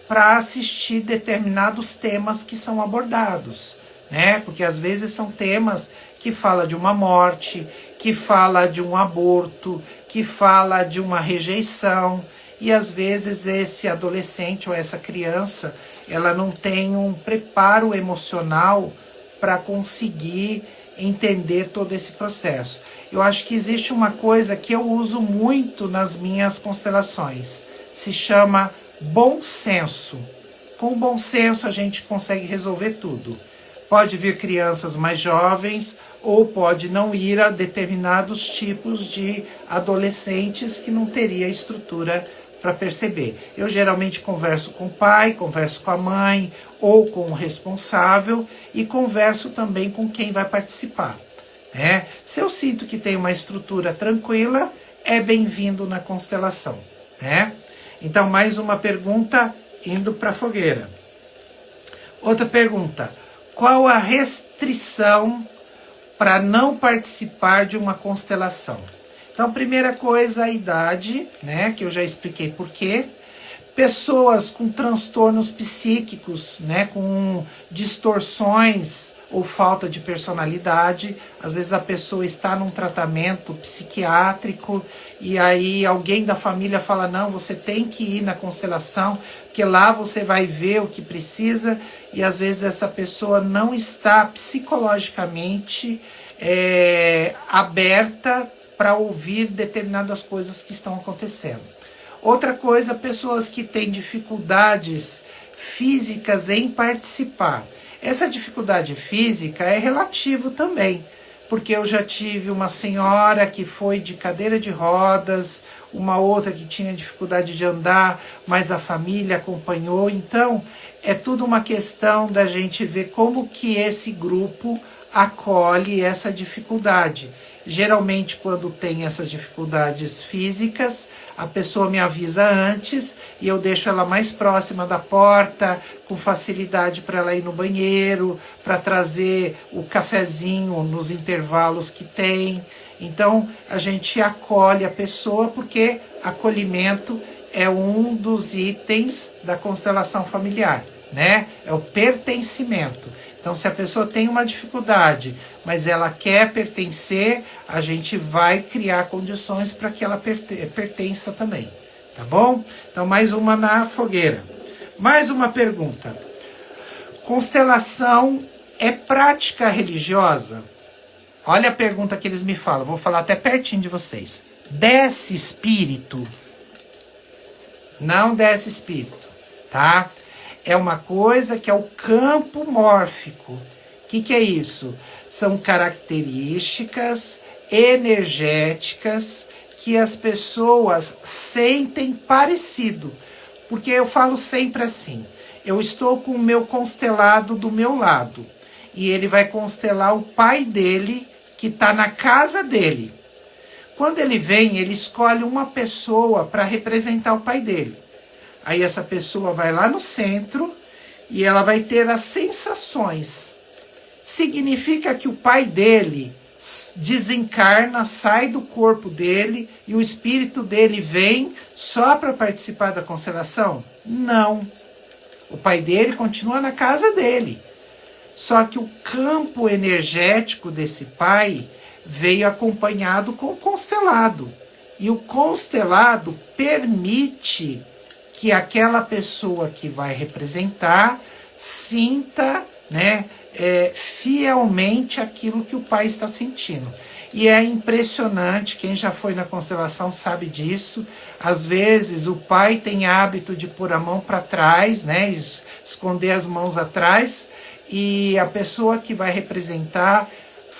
para assistir determinados temas que são abordados, né? Porque às vezes são temas que fala de uma morte, que fala de um aborto, que fala de uma rejeição, e às vezes esse adolescente ou essa criança, ela não tem um preparo emocional para conseguir entender todo esse processo. Eu acho que existe uma coisa que eu uso muito nas minhas constelações, se chama bom senso. Com bom senso a gente consegue resolver tudo. Pode vir crianças mais jovens ou pode não ir a determinados tipos de adolescentes que não teria estrutura para perceber. Eu geralmente converso com o pai, converso com a mãe ou com o responsável e converso também com quem vai participar, né? Se eu sinto que tem uma estrutura tranquila, é bem-vindo na constelação, né? Então, mais uma pergunta indo para a fogueira. Outra pergunta: qual a restrição para não participar de uma constelação? Então, primeira coisa, a idade, né, que eu já expliquei por quê. Pessoas com transtornos psíquicos, né, com distorções ou falta de personalidade. Às vezes a pessoa está num tratamento psiquiátrico e aí alguém da família fala: não, você tem que ir na constelação, porque lá você vai ver o que precisa, e às vezes essa pessoa não está psicologicamente aberta para ouvir determinadas coisas que estão acontecendo. Outra coisa, pessoas que têm dificuldades físicas em participar. Essa dificuldade física é relativo também, porque eu já tive uma senhora que foi de cadeira de rodas, uma outra que tinha dificuldade de andar, mas a família acompanhou. Então, é tudo uma questão da gente ver como que esse grupo acolhe essa dificuldade. Geralmente, quando tem essas dificuldades físicas, a pessoa me avisa antes e eu deixo ela mais próxima da porta, com facilidade para ela ir no banheiro, para trazer o cafezinho nos intervalos que tem. Então, a gente acolhe a pessoa, porque acolhimento é um dos itens da constelação familiar, né? É o pertencimento. Então, se a pessoa tem uma dificuldade, mas ela quer pertencer, a gente vai criar condições para que ela pertença também, tá bom? Então, mais uma na fogueira. Mais uma pergunta. Constelação é prática religiosa? Olha a pergunta que eles me falam, vou falar até pertinho de vocês. Desce espírito? Não desce espírito, tá? É uma coisa que é o campo mórfico. O que é isso? São características energéticas que as pessoas sentem parecido. Porque eu falo sempre assim: eu estou com o meu constelado do meu lado, e ele vai constelar o pai dele, que está na casa dele. Quando ele vem, ele escolhe uma pessoa para representar o pai dele. Aí essa pessoa vai lá no centro e ela vai ter as sensações. Significa que o pai dele desencarna, sai do corpo dele e o espírito dele vem só para participar da constelação? Não. O pai dele continua na casa dele. Só que o campo energético desse pai veio acompanhado com o constelado. E o constelado permite que aquela pessoa que vai representar sinta, né, fielmente aquilo que o pai está sentindo. E é impressionante, quem já foi na constelação sabe disso. Às vezes o pai tem hábito de pôr a mão para trás, né, esconder as mãos atrás, e a pessoa que vai representar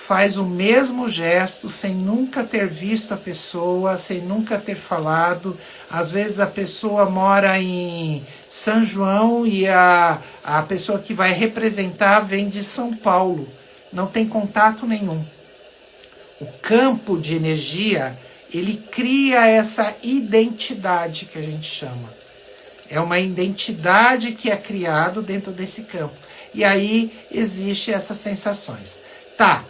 faz o mesmo gesto sem nunca ter visto a pessoa, sem nunca ter falado. Às vezes a pessoa mora em São João e a pessoa que vai representar vem de São Paulo. Não tem contato nenhum. O campo de energia, ele cria essa identidade que a gente chama. É uma identidade que é criado dentro desse campo. E aí existe essas sensações. Tá.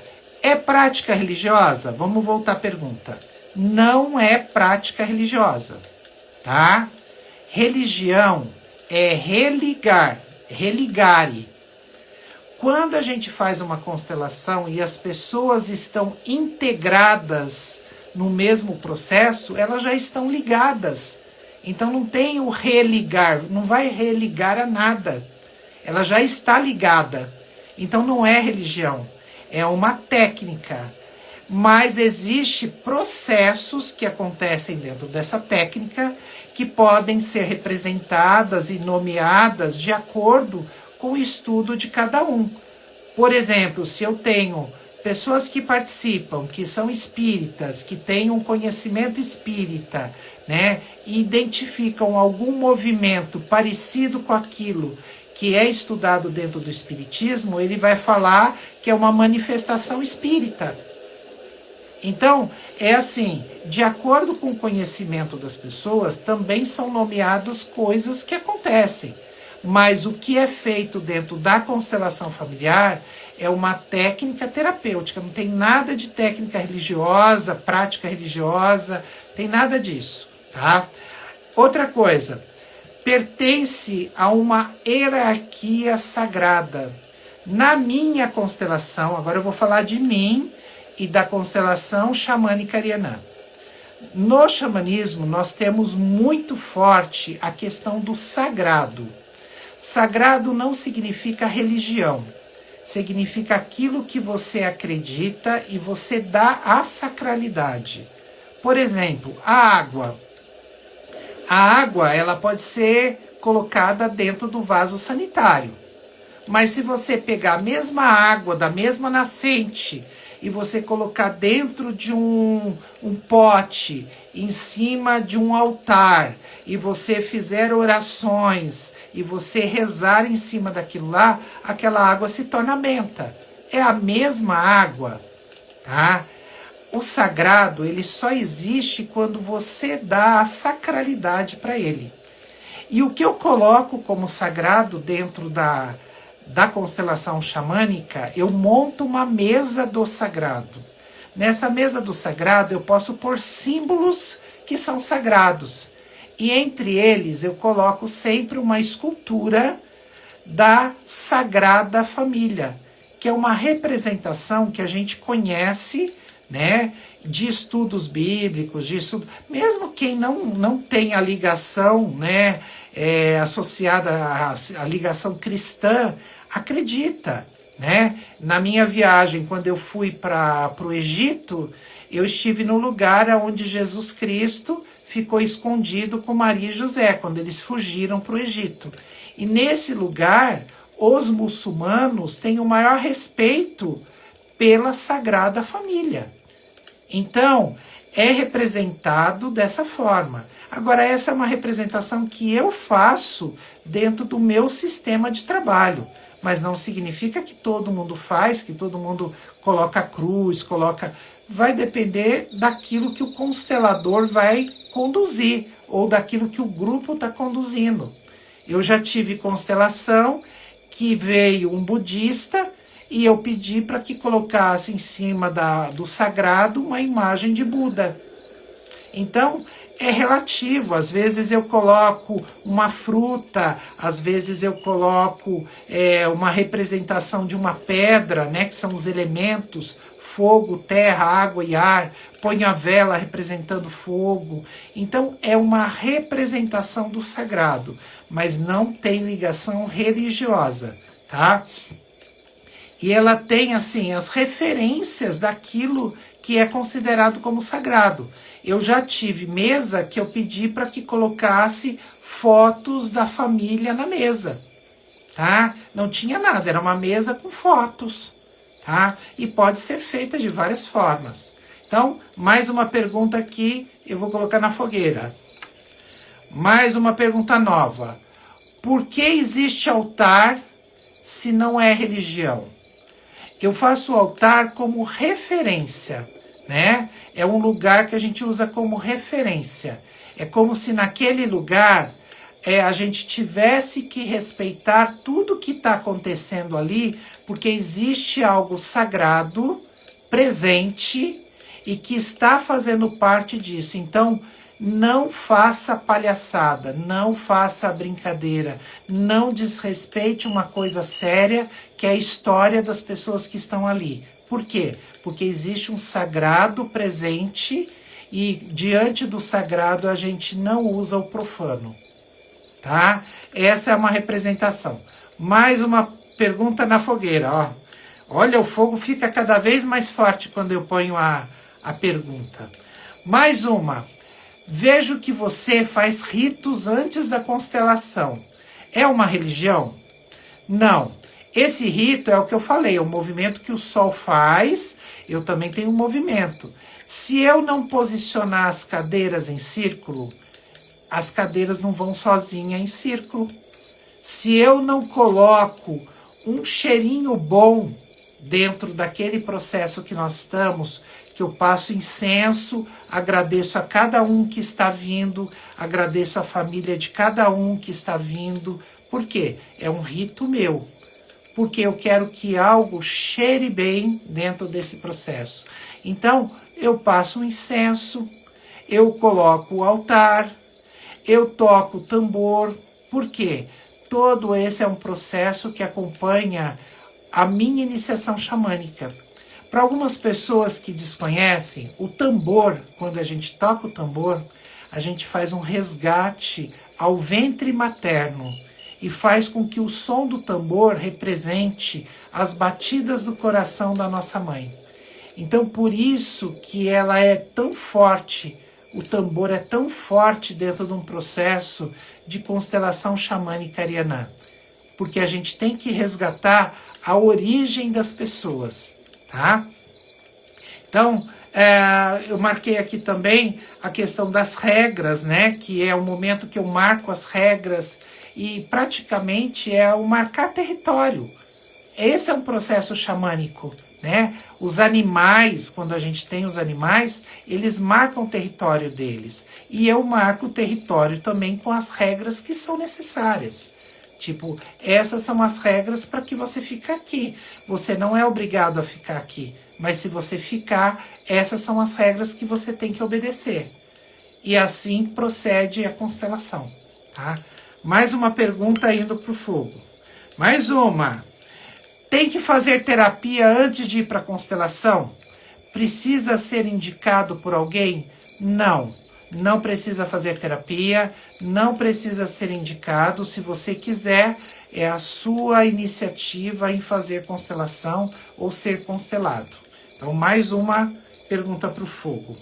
É prática religiosa? Vamos voltar à pergunta. Não é prática religiosa, tá? Religião é religar, religare. Quando a gente faz uma constelação e as pessoas estão integradas no mesmo processo, elas já estão ligadas. Então não tem o religar, não vai religar a nada. Ela já está ligada. Então não é religião. É uma técnica, mas existe processos que acontecem dentro dessa técnica que podem ser representadas e nomeadas de acordo com o estudo de cada um. Por exemplo, se eu tenho pessoas que participam, que são espíritas, que têm um conhecimento espírita, né, e identificam algum movimento parecido com aquilo que é estudado dentro do espiritismo, ele vai falar que é uma manifestação espírita. Então, é assim, de acordo com o conhecimento das pessoas, também são nomeadas coisas que acontecem. Mas o que é feito dentro da constelação familiar é uma técnica terapêutica, não tem nada de técnica religiosa, prática religiosa, tem nada disso, tá? Outra coisa, pertence a uma hierarquia sagrada. Na minha constelação, agora eu vou falar de mim e da constelação xamânica arianã. No xamanismo, nós temos muito forte a questão do sagrado. Sagrado não significa religião. Significa aquilo que você acredita e você dá a sacralidade. Por exemplo, a água. A água, ela pode ser colocada dentro do vaso sanitário. Mas se você pegar a mesma água da mesma nascente e você colocar dentro de um pote, em cima de um altar, e você fizer orações, e você rezar em cima daquilo lá, aquela água se torna benta. É a mesma água, tá? O sagrado, ele só existe quando você dá a sacralidade para ele. E o que eu coloco como sagrado dentro da constelação xamânica, eu monto uma mesa do sagrado. Nessa mesa do sagrado, eu posso pôr símbolos que são sagrados. E entre eles, eu coloco sempre uma escultura da Sagrada Família, que é uma representação que a gente conhece, né, de estudos bíblicos, mesmo quem não tem a ligação, né, associada à ligação cristã, acredita, né? Na minha viagem, quando eu fui para o Egito, eu estive no lugar onde Jesus Cristo ficou escondido com Maria e José, quando eles fugiram para o Egito. E nesse lugar, os muçulmanos têm o maior respeito pela Sagrada Família. Então, é representado dessa forma. Agora, essa é uma representação que eu faço dentro do meu sistema de trabalho. Mas não significa que todo mundo faz, que todo mundo coloca cruz, vai depender daquilo que o constelador vai conduzir, ou daquilo que o grupo está conduzindo. Eu já tive constelação que veio um budista e eu pedi para que colocasse em cima do sagrado uma imagem de Buda. Então, é relativo. Às vezes eu coloco uma fruta, às vezes eu coloco uma representação de uma pedra, né, que são os elementos, fogo, terra, água e ar. Ponho a vela representando fogo. Então, é uma representação do sagrado, mas não tem ligação religiosa, tá? E ela tem, assim, as referências daquilo que é considerado como sagrado. Eu já tive mesa que eu pedi para que colocasse fotos da família na mesa, tá? Não tinha nada, era uma mesa com fotos, tá? E pode ser feita de várias formas. Então, mais uma pergunta aqui, eu vou colocar na fogueira. Mais uma pergunta nova. Por que existe altar se não é religião? Eu faço o altar como referência, né? É um lugar que a gente usa como referência. É como se naquele lugar a gente tivesse que respeitar tudo que está acontecendo ali, porque existe algo sagrado, presente, e que está fazendo parte disso. Então, não faça palhaçada, não faça brincadeira, não desrespeite uma coisa séria, que é a história das pessoas que estão ali. Por quê? Porque existe um sagrado presente e diante do sagrado a gente não usa o profano, tá? Essa é uma representação. Mais uma pergunta na fogueira, ó. Olha, o fogo fica cada vez mais forte quando eu ponho a pergunta. Mais uma. Vejo que você faz ritos antes da constelação. É uma religião? Não. Esse rito é o que eu falei, é o movimento que o Sol faz, eu também tenho um movimento. Se eu não posicionar as cadeiras em círculo, as cadeiras não vão sozinhas em círculo. Se eu não coloco um cheirinho bom dentro daquele processo que nós estamos, que eu passo incenso, agradeço a cada um que está vindo, agradeço a família de cada um que está vindo. Por quê? É um rito meu. Porque eu quero que algo cheire bem dentro desse processo. Então, eu passo um incenso, eu coloco o altar, eu toco o tambor. Por quê? Todo esse é um processo que acompanha a minha iniciação xamânica. Para algumas pessoas que desconhecem, o tambor, quando a gente toca o tambor, a gente faz um resgate ao ventre materno e faz com que o som do tambor represente as batidas do coração da nossa mãe. Então, por isso que ela é tão forte, o tambor é tão forte dentro de um processo de constelação xamânica ariana. Porque a gente tem que resgatar a origem das pessoas, tá? Então, eu marquei aqui também a questão das regras, né? Que é o momento que eu marco as regras e praticamente é o marcar território. Esse é um processo xamânico, né? Os animais, quando a gente tem os animais, eles marcam o território deles. E eu marco o território também com as regras que são necessárias. Tipo, essas são as regras para que você fique aqui. Você não é obrigado a ficar aqui. Mas se você ficar, essas são as regras que você tem que obedecer. E assim procede a constelação, tá? Mais uma pergunta indo para o fogo. Mais uma. Tem que fazer terapia antes de ir para a constelação? Precisa ser indicado por alguém? Não. Não precisa fazer terapia, não precisa ser indicado. Se você quiser, é a sua iniciativa em fazer constelação ou ser constelado. Então, mais uma pergunta para o fogo.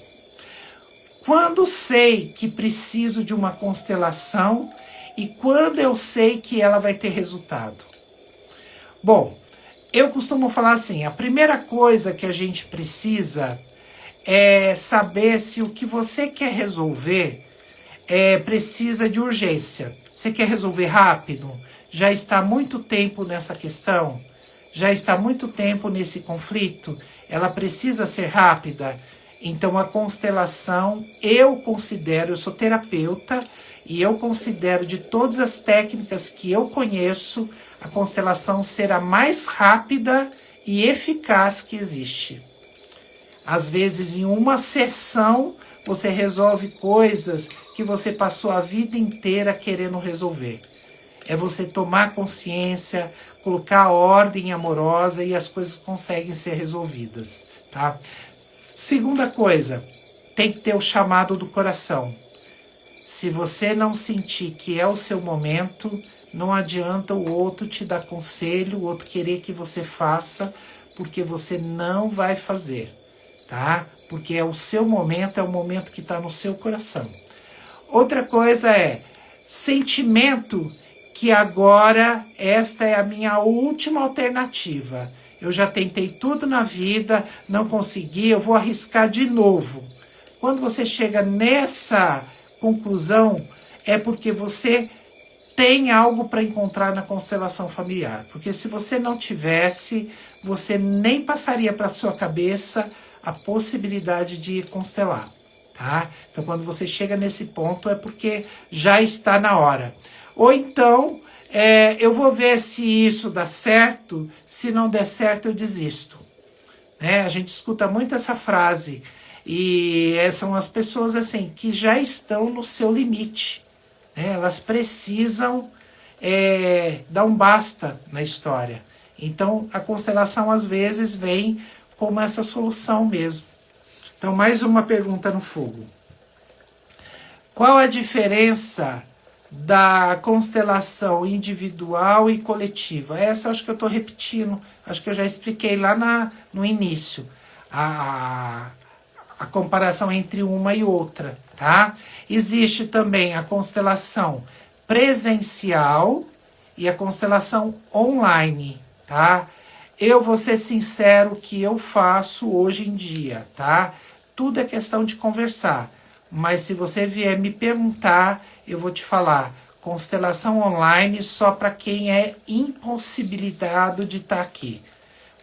Quando sei que preciso de uma constelação e quando eu sei que ela vai ter resultado? Bom, eu costumo falar assim, a primeira coisa que a gente precisa é saber se o que você quer resolver precisa de urgência. Você quer resolver rápido? Já está há muito tempo nessa questão? Já está há muito tempo nesse conflito? Ela precisa ser rápida? Então a constelação, eu sou terapeuta e eu considero de todas as técnicas que eu conheço, a constelação ser a mais rápida e eficaz que existe. Às vezes, em uma sessão, você resolve coisas que você passou a vida inteira querendo resolver. É você tomar consciência, colocar ordem amorosa e as coisas conseguem ser resolvidas, tá? Segunda coisa, tem que ter o chamado do coração. Se você não sentir que é o seu momento, não adianta o outro te dar conselho, o outro querer que você faça, porque você não vai fazer, tá? Porque é o seu momento, é o momento que está no seu coração. Outra coisa é sentimento que agora esta é a minha última alternativa. Eu já tentei tudo na vida, não consegui, eu vou arriscar de novo. Quando você chega nessa conclusão, é porque você tem algo para encontrar na constelação familiar. Porque se você não tivesse, você nem passaria para sua cabeça a possibilidade de constelar, tá? Então, quando você chega nesse ponto, é porque já está na hora. Ou então, eu vou ver se isso dá certo, se não der certo, eu desisto. Né? A gente escuta muito essa frase, e são as pessoas assim que já estão no seu limite. Né? Elas precisam dar um basta na história. Então, a constelação às vezes vem como essa solução mesmo. Então, mais uma pergunta no fogo. Qual a diferença da constelação individual e coletiva? Essa eu acho que eu estou repetindo, acho que eu já expliquei lá no início, a comparação entre uma e outra, tá? Existe também a constelação presencial e a constelação online, tá? Eu vou ser sincero que eu faço hoje em dia, tá? Tudo é questão de conversar, mas se você vier me perguntar, eu vou te falar, constelação online só para quem é impossibilitado de estar aqui.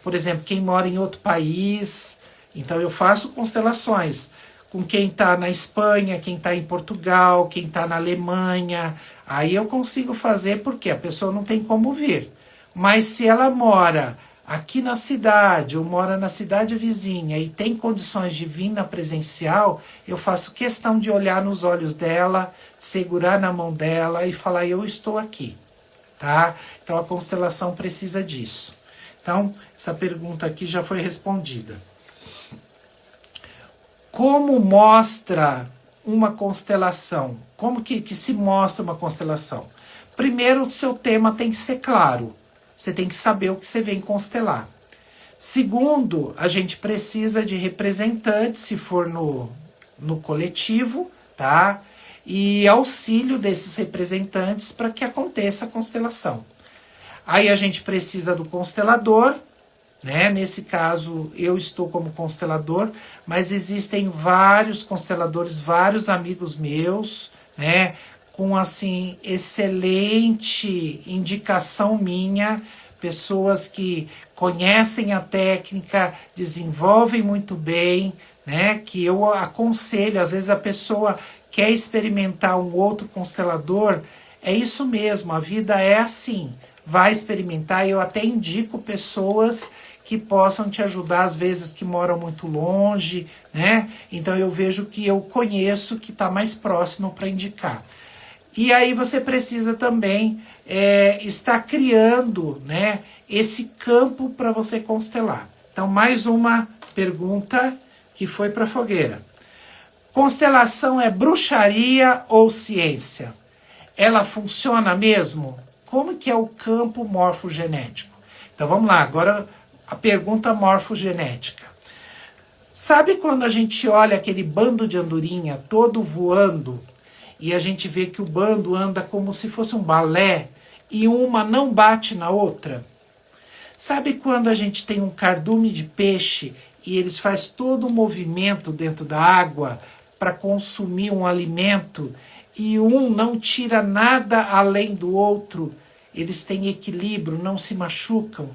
Por exemplo, quem mora em outro país, então eu faço constelações com quem está na Espanha, quem está em Portugal, quem está na Alemanha, Aí eu consigo fazer porque a pessoa não tem como vir. Mas se ela mora aqui na cidade ou mora na cidade vizinha e tem condições de vir na presencial, eu faço questão de olhar nos olhos dela, segurar na mão dela e falar, eu estou aqui, tá? Então a constelação precisa disso. Então, essa pergunta aqui já foi respondida. Como mostra uma constelação? Como que se mostra uma constelação? Primeiro, o seu tema tem que ser claro. Você tem que saber o que você vem constelar. Segundo, a gente precisa de representantes, se for no coletivo, tá? E auxílio desses representantes para que aconteça a constelação. Aí a gente precisa do constelador, né? Nesse caso, eu estou como constelador, mas existem vários consteladores, vários amigos meus, né? Com, assim, excelente indicação minha, pessoas que conhecem a técnica, desenvolvem muito bem, né? Que eu aconselho, às vezes a pessoa quer experimentar um outro constelador, é isso mesmo, a vida é assim, vai experimentar, eu até indico pessoas que possam te ajudar, às vezes que moram muito longe, né? Então eu vejo que eu conheço que está mais próximo para indicar. E aí você precisa também estar criando, né, esse campo para você constelar. Então, mais uma pergunta que foi para a fogueira. Constelação é bruxaria ou ciência? Ela funciona mesmo? Como que é o campo morfogenético? Então vamos lá, agora a pergunta morfogenética. Sabe quando a gente olha aquele bando de andorinha todo voando e a gente vê que o bando anda como se fosse um balé e uma não bate na outra? Sabe quando a gente tem um cardume de peixe e eles fazem todo o movimento dentro da água para consumir um alimento e um não tira nada além do outro, eles têm equilíbrio, não se machucam?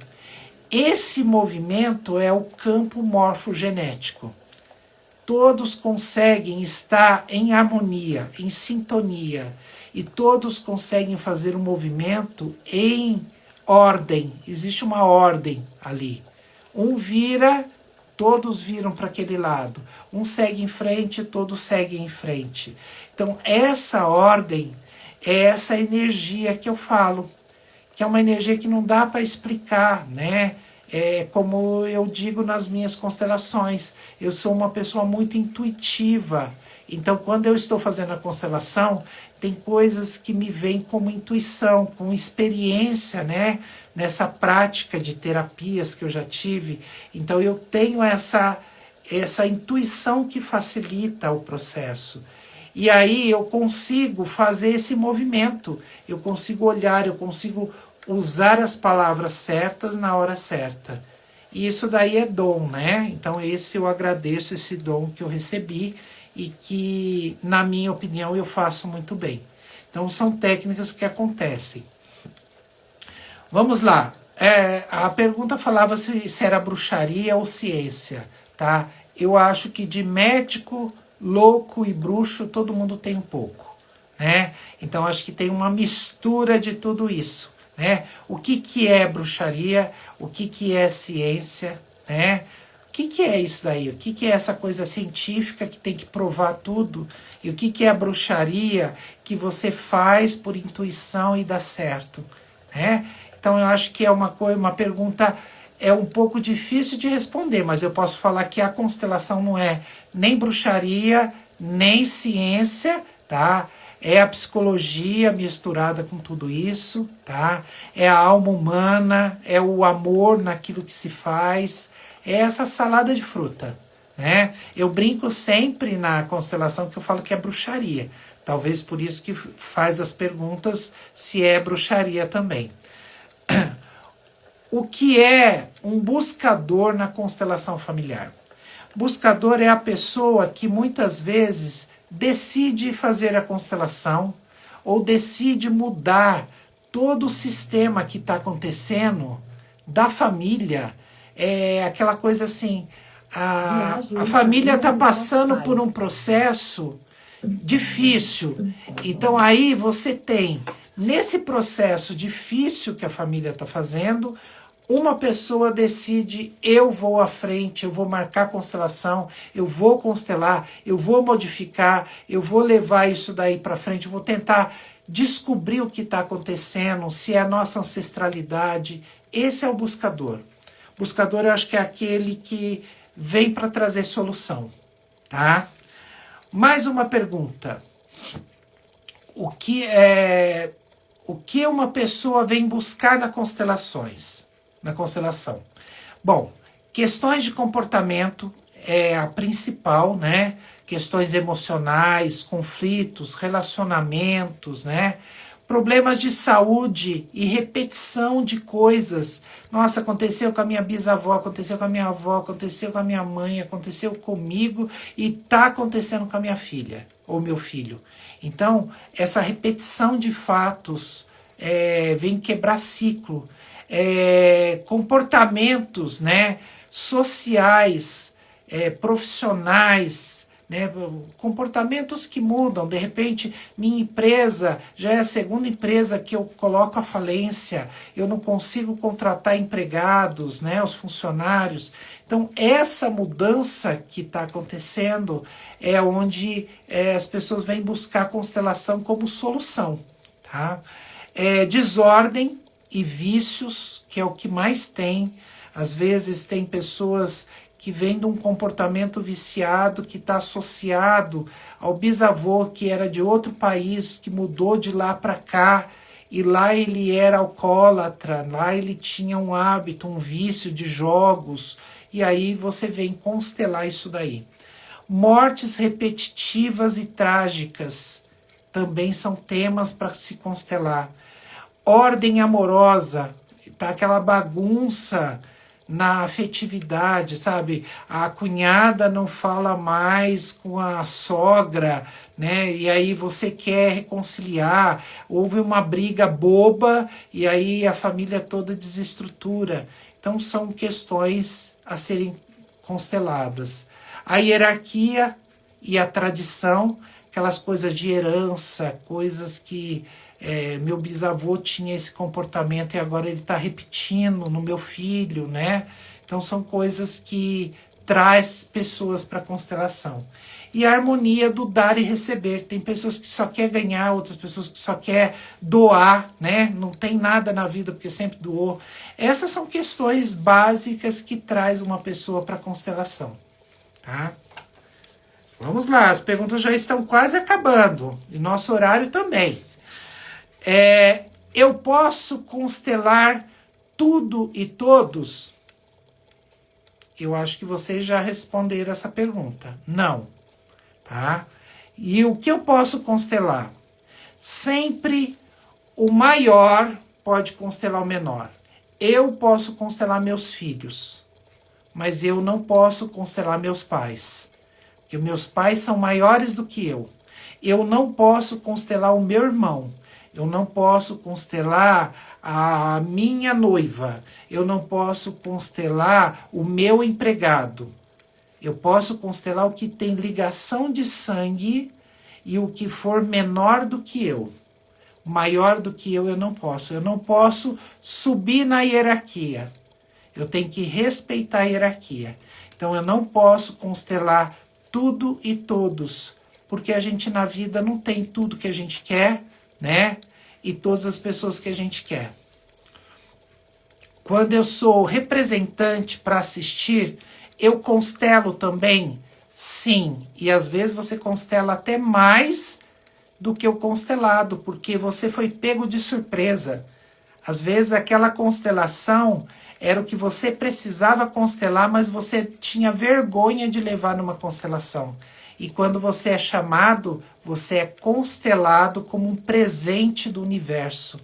Esse movimento é o campo morfogenético. Todos conseguem estar em harmonia, em sintonia, e todos conseguem fazer um movimento em ordem. Existe uma ordem ali. Um vira, todos viram para aquele lado. Um segue em frente, todos seguem em frente. Então, essa ordem é essa energia que eu falo, que é uma energia que não dá para explicar, né? É como eu digo nas minhas constelações, eu sou uma pessoa muito intuitiva. Então, quando eu estou fazendo a constelação, tem coisas que me vêm como intuição, com experiência, né? Nessa prática de terapias que eu já tive. Então, eu tenho essa intuição que facilita o processo. E aí eu consigo fazer esse movimento, eu consigo olhar, eu consigo usar as palavras certas na hora certa. E isso daí é dom, né? Então esse eu agradeço, esse dom que eu recebi e que, na minha opinião, eu faço muito bem. Então são técnicas que acontecem. Vamos lá. A pergunta falava se era bruxaria ou ciência, tá? Eu acho que de médico, louco e bruxo todo mundo tem um pouco, né? Então acho que tem uma mistura de tudo isso. Né? O que é bruxaria, o que é ciência, né? O que é isso daí? O que é essa coisa científica que tem que provar tudo? E o que é a bruxaria que você faz por intuição e dá certo, né? Então eu acho que é uma pergunta um pouco difícil de responder, mas eu posso falar que a constelação não é nem bruxaria, nem ciência, tá? É a psicologia misturada com tudo isso, tá? É a alma humana, é o amor naquilo que se faz, é essa salada de fruta, né? Eu brinco sempre na constelação que eu falo que é bruxaria. Talvez por isso que faz as perguntas se é bruxaria também. O que é um buscador na constelação familiar? Buscador é a pessoa que muitas vezes decide fazer a constelação ou decide mudar todo o sistema que está acontecendo da família. É aquela coisa assim, a família está passando por um processo difícil. Então aí você tem, nesse processo difícil que a família está fazendo, uma pessoa decide, eu vou à frente, eu vou marcar a constelação, eu vou constelar, eu vou modificar, eu vou levar isso daí para frente, eu vou tentar descobrir o que está acontecendo, se é a nossa ancestralidade. Esse é o buscador. Buscador, eu acho que é aquele que vem para trazer solução, tá? Mais uma pergunta. O que uma pessoa vem buscar na constelação? Bom, questões de comportamento é a principal, né? Questões emocionais, conflitos, relacionamentos, né? Problemas de saúde e repetição de coisas. Nossa, aconteceu com a minha bisavó, aconteceu com a minha avó, aconteceu com a minha mãe, aconteceu comigo e tá acontecendo com a minha filha ou meu filho. Então, essa repetição de fatos vem quebrar ciclo. Comportamentos, né, sociais, profissionais, né, comportamentos que mudam. De repente, minha empresa já é a segunda empresa que eu coloco à falência, eu não consigo contratar empregados, né, os funcionários. Então, essa mudança que está acontecendo é onde as pessoas vêm buscar a constelação como solução. Tá? Desordem e vícios, que é o que mais tem. Às vezes tem pessoas que vêm de um comportamento viciado que está associado ao bisavô que era de outro país, que mudou de lá para cá, e lá ele era alcoólatra, lá ele tinha um hábito, um vício de jogos, e aí você vem constelar isso daí. Mortes repetitivas e trágicas também são temas para se constelar. Ordem amorosa, tá aquela bagunça na afetividade, sabe? A cunhada não fala mais com a sogra, né? E aí você quer reconciliar, houve uma briga boba e aí a família toda desestrutura. Então são questões a serem consteladas. A hierarquia e a tradição, aquelas coisas de herança, coisas que meu bisavô tinha esse comportamento e agora ele está repetindo no meu filho, né? Então são coisas que traz pessoas para a constelação. E a harmonia do dar e receber. Tem pessoas que só quer ganhar, outras pessoas que só quer doar, né? Não tem nada na vida porque sempre doou. Essas são questões básicas que traz uma pessoa para a constelação, tá? Vamos lá, as perguntas já estão quase acabando. E nosso horário também. Eu posso constelar tudo e todos? Eu acho que vocês já responderam essa pergunta. Não. Tá? E o que eu posso constelar? Sempre o maior pode constelar o menor. Eu posso constelar meus filhos, mas eu não posso constelar meus pais. Porque meus pais são maiores do que eu. Eu não posso constelar o meu irmão. Eu não posso constelar a minha noiva. Eu não posso constelar o meu empregado. Eu posso constelar o que tem ligação de sangue e o que for menor do que eu. Maior do que eu não posso. Eu não posso subir na hierarquia. Eu tenho que respeitar a hierarquia. Então eu não posso constelar tudo e todos. Porque a gente na vida não tem tudo que a gente quer, né? E todas as pessoas que a gente quer. Quando eu sou representante para assistir, eu constelo também? Sim. E às vezes você constela até mais do que o constelado, porque você foi pego de surpresa. Às vezes aquela constelação era o que você precisava constelar, mas você tinha vergonha de levar numa constelação. E quando você é chamado, você é constelado como um presente do universo.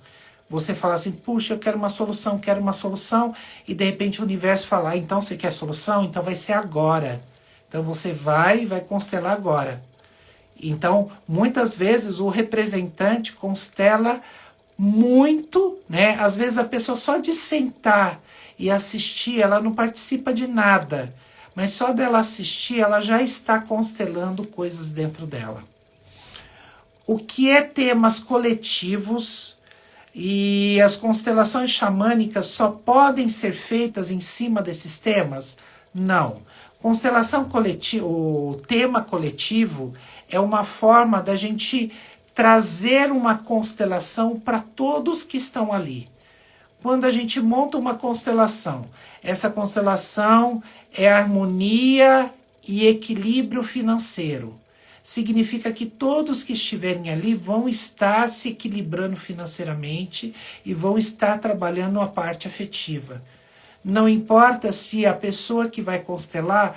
Você fala assim, puxa, eu quero uma solução, e de repente o universo fala, então você quer solução? Então vai ser agora. Então você vai constelar agora. Então, muitas vezes o representante constela muito, né? Às vezes a pessoa só de sentar e assistir, ela não participa de nada. Mas só dela assistir, ela já está constelando coisas dentro dela. o que é temas coletivos, e as constelações xamânicas só podem ser feitas em cima desses temas? Não. Constelação coletiva, o tema coletivo é uma forma da gente trazer uma constelação para todos que estão ali. Quando a gente monta uma constelação, essa constelação é harmonia e equilíbrio financeiro. Significa que todos que estiverem ali vão estar se equilibrando financeiramente e vão estar trabalhando a parte afetiva. Não importa se a pessoa que vai constelar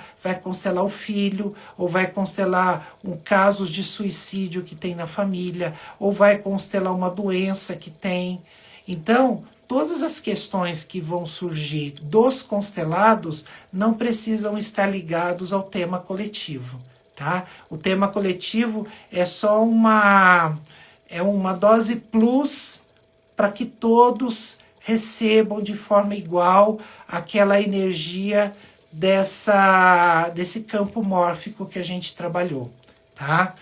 o filho, ou vai constelar um caso de suicídio que tem na família, ou vai constelar uma doença que tem. Então, todas as questões que vão surgir dos constelados não precisam estar ligados ao tema coletivo. Tá? O tema coletivo é só uma dose plus para que todos recebam de forma igual aquela energia desse campo mórfico que a gente trabalhou. Tá?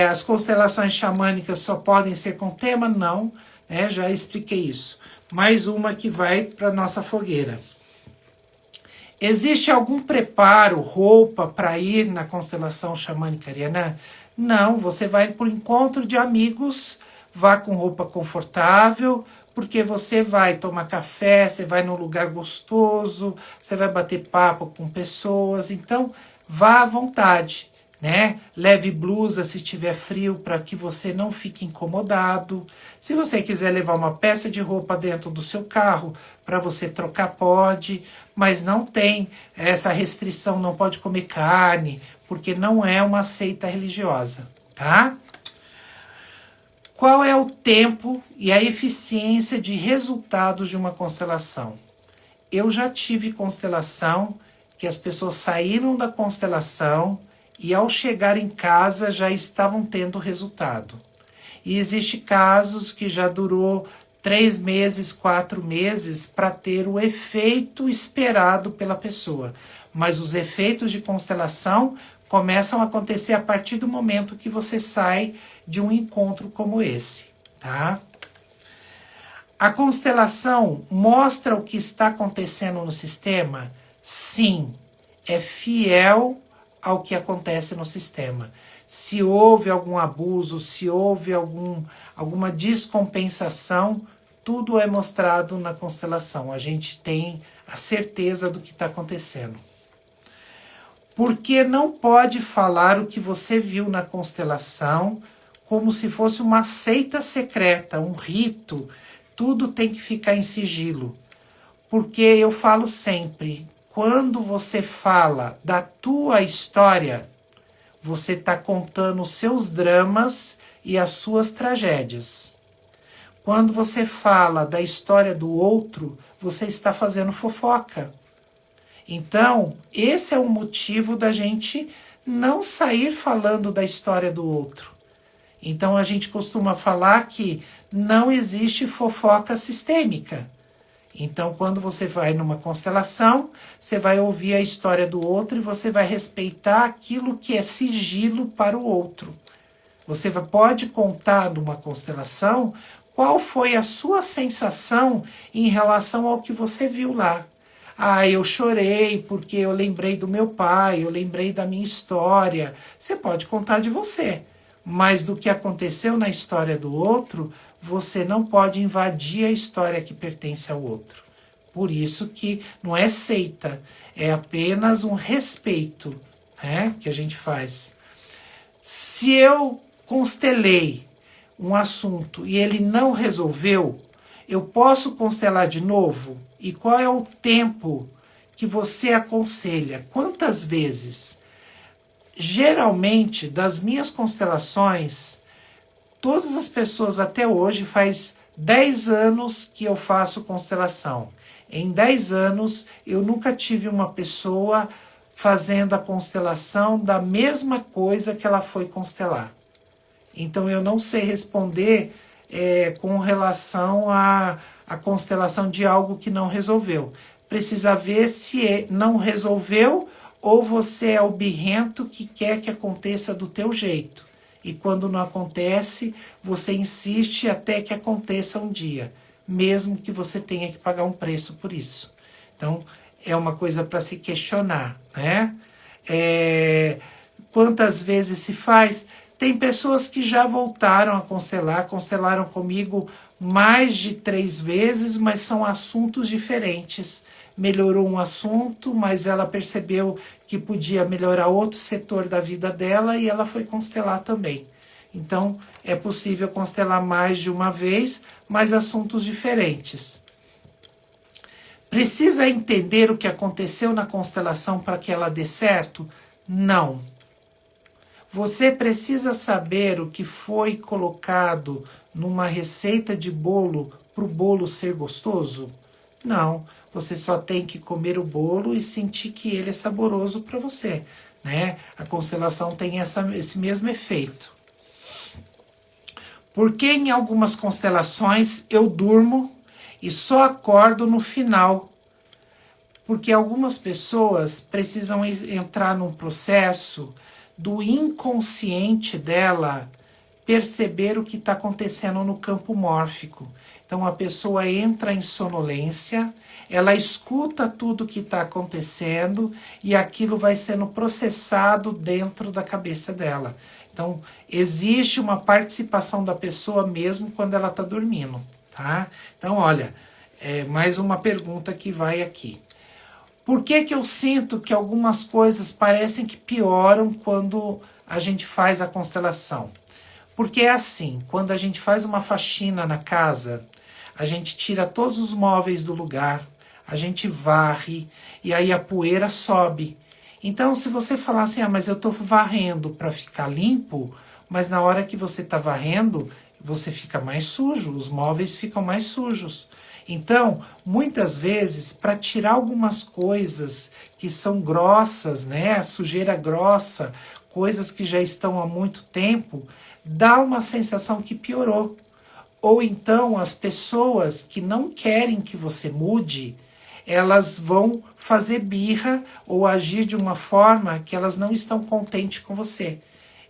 As constelações xamânicas só podem ser com tema? Não, né? Já expliquei isso. Mais uma que vai para a nossa fogueira. Existe algum preparo, roupa para ir na constelação xamânica arianã? Não, você vai por encontro de amigos, vá com roupa confortável, porque você vai tomar café, você vai num lugar gostoso, você vai bater papo com pessoas, então vá à vontade, né? Leve blusa se tiver frio para que você não fique incomodado. Se você quiser levar uma peça de roupa dentro do seu carro para você trocar, pode, mas não tem essa restrição, não pode comer carne, porque não é uma seita religiosa, tá? Qual é o tempo e a eficiência de resultados de uma constelação? Eu já tive constelação que as pessoas saíram da constelação e ao chegar em casa já estavam tendo resultado. E existe casos que já durou 3 meses, 4 meses para ter o efeito esperado pela pessoa. Mas os efeitos de constelação começam a acontecer a partir do momento que você sai de um encontro como esse, tá? A constelação mostra o que está acontecendo no sistema? Sim, é fiel ao que acontece no sistema. Se houve algum abuso, se houve alguma descompensação, tudo é mostrado na constelação. A gente tem a certeza do que está acontecendo. Porque não pode falar o que você viu na constelação como se fosse uma seita secreta, um rito. Tudo tem que ficar em sigilo. Porque eu falo sempre, quando você fala da tua história, você está contando os seus dramas e as suas tragédias. Quando você fala da história do outro, você está fazendo fofoca. Então, esse é o motivo da gente não sair falando da história do outro. Então, a gente costuma falar que não existe fofoca sistêmica. Então, quando você vai numa constelação, você vai ouvir a história do outro e você vai respeitar aquilo que é sigilo para o outro. Você pode contar numa constelação qual foi a sua sensação em relação ao que você viu lá. Ah, eu chorei porque eu lembrei do meu pai, eu lembrei da minha história. Você pode contar de você, mas do que aconteceu na história do outro, você não pode invadir a história que pertence ao outro. Por isso que não é seita, é apenas um respeito, né, que a gente faz. Se eu constelei um assunto e ele não resolveu, eu posso constelar de novo? E qual é o tempo que você aconselha? Quantas vezes? Geralmente, das minhas constelações, todas as pessoas até hoje faz 10 anos que eu faço constelação. Em 10 anos, eu nunca tive uma pessoa fazendo a constelação da mesma coisa que ela foi constelar. Então, eu não sei responder com relação à constelação de algo que não resolveu. Precisa ver se não resolveu ou você é o birrento que quer que aconteça do teu jeito. e quando não acontece, você insiste até que aconteça um dia, mesmo que você tenha que pagar um preço por isso. Então, é uma coisa para se questionar, né? Quantas vezes se faz? Tem pessoas que já voltaram a constelar, constelaram comigo mais de 3 vezes, mas são assuntos diferentes. Melhorou um assunto, mas ela percebeu que podia melhorar outro setor da vida dela e ela foi constelar também. Então, é possível constelar mais de uma vez, mas assuntos diferentes. Precisa entender o que aconteceu na constelação para que ela dê certo? Não. Você precisa saber o que foi colocado numa receita de bolo para o bolo ser gostoso? Não. Você só tem que comer o bolo e sentir que ele é saboroso para você, né? A constelação tem esse mesmo efeito. Porque em algumas constelações eu durmo e só acordo no final? Porque algumas pessoas precisam entrar num processo do inconsciente dela perceber o que está acontecendo no campo mórfico. Então a pessoa entra em sonolência, ela escuta tudo o que está acontecendo e aquilo vai sendo processado dentro da cabeça dela. Então existe uma participação da pessoa mesmo quando ela está dormindo, tá? Então olha, mais uma pergunta que vai aqui. Por que que eu sinto que algumas coisas parecem que pioram quando a gente faz a constelação? Porque é assim, quando a gente faz uma faxina na casa, a gente tira todos os móveis do lugar, a gente varre e aí a poeira sobe. Então, se você falar assim, mas eu estou varrendo para ficar limpo, mas na hora que você está varrendo, você fica mais sujo, os móveis ficam mais sujos. Então, muitas vezes, para tirar algumas coisas que são grossas, né, sujeira grossa, coisas que já estão há muito tempo, dá uma sensação que piorou. Ou então, as pessoas que não querem que você mude, elas vão fazer birra ou agir de uma forma que elas não estão contentes com você.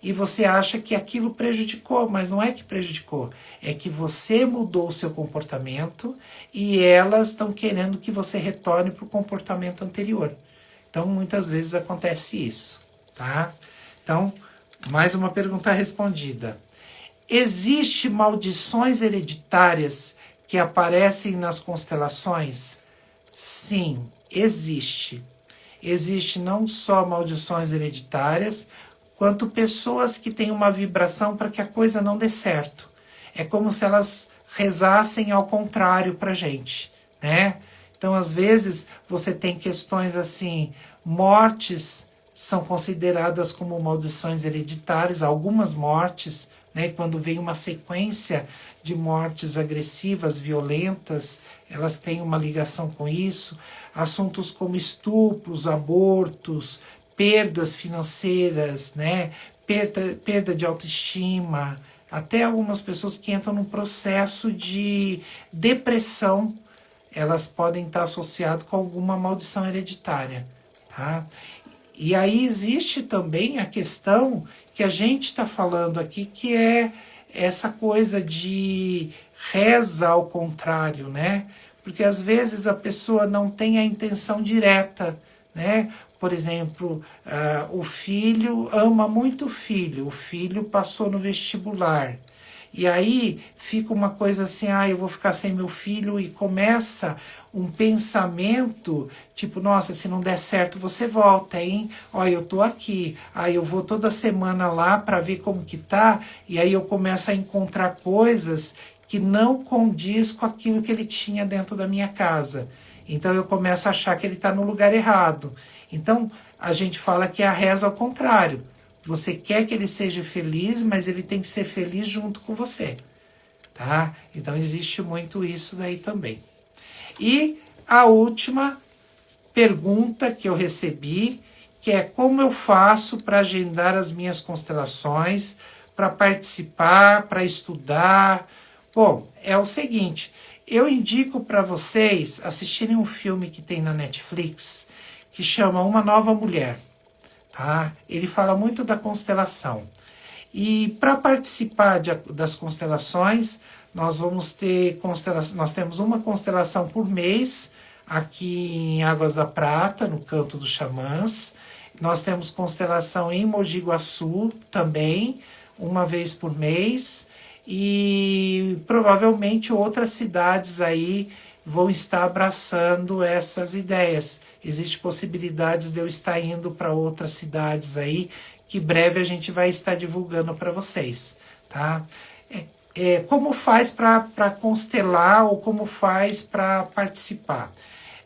E você acha que aquilo prejudicou, mas não é que prejudicou. É que você mudou o seu comportamento e elas estão querendo que você retorne para o comportamento anterior. Então, muitas vezes acontece isso, tá? Então, mais uma pergunta respondida. Existem maldições hereditárias que aparecem nas constelações? Sim, existe. Existe não só maldições hereditárias, quanto pessoas que têm uma vibração para que a coisa não dê certo. É como se elas rezassem ao contrário para a gente, né? Então, às vezes, você tem questões assim, mortes são consideradas como maldições hereditárias, algumas mortes, né? Quando vem uma sequência de mortes agressivas, violentas, elas têm uma ligação com isso. Assuntos como estupros, abortos, perdas financeiras, né? Perda de autoestima, até algumas pessoas que entram num processo de depressão, elas podem estar associadas com alguma maldição hereditária, tá? E aí existe também a questão que a gente está falando aqui, que é essa coisa de reza ao contrário, né? Porque às vezes a pessoa não tem a intenção direta, né? Por exemplo, o filho ama muito o filho passou no vestibular. E aí fica uma coisa assim, eu vou ficar sem meu filho, e começa um pensamento, tipo, nossa, se não der certo você volta, hein? Olha, eu tô aqui, eu vou toda semana lá para ver como que tá, e aí eu começo a encontrar coisas que não condiz com aquilo que ele tinha dentro da minha casa. Então eu começo a achar que ele está no lugar errado. Então a gente fala que é a reza ao contrário. Você quer que ele seja feliz, mas ele tem que ser feliz junto com você, tá? Então existe muito isso daí também. E a última pergunta que eu recebi, que é como eu faço para agendar as minhas constelações, para participar, para estudar. Bom, é o seguinte, eu indico para vocês assistirem um filme que tem na Netflix, que chama Uma Nova Mulher. Tá? Ele fala muito da constelação. E para participar das constelações, nós temos uma constelação por mês aqui em Águas da Prata, no Canto dos Xamãs. Nós temos constelação em Mogi Guaçu também, uma vez por mês. E provavelmente outras cidades aí vão estar abraçando essas ideias. Existem possibilidades de eu estar indo para outras cidades aí, que breve a gente vai estar divulgando para vocês, tá? Como faz para constelar ou como faz para participar?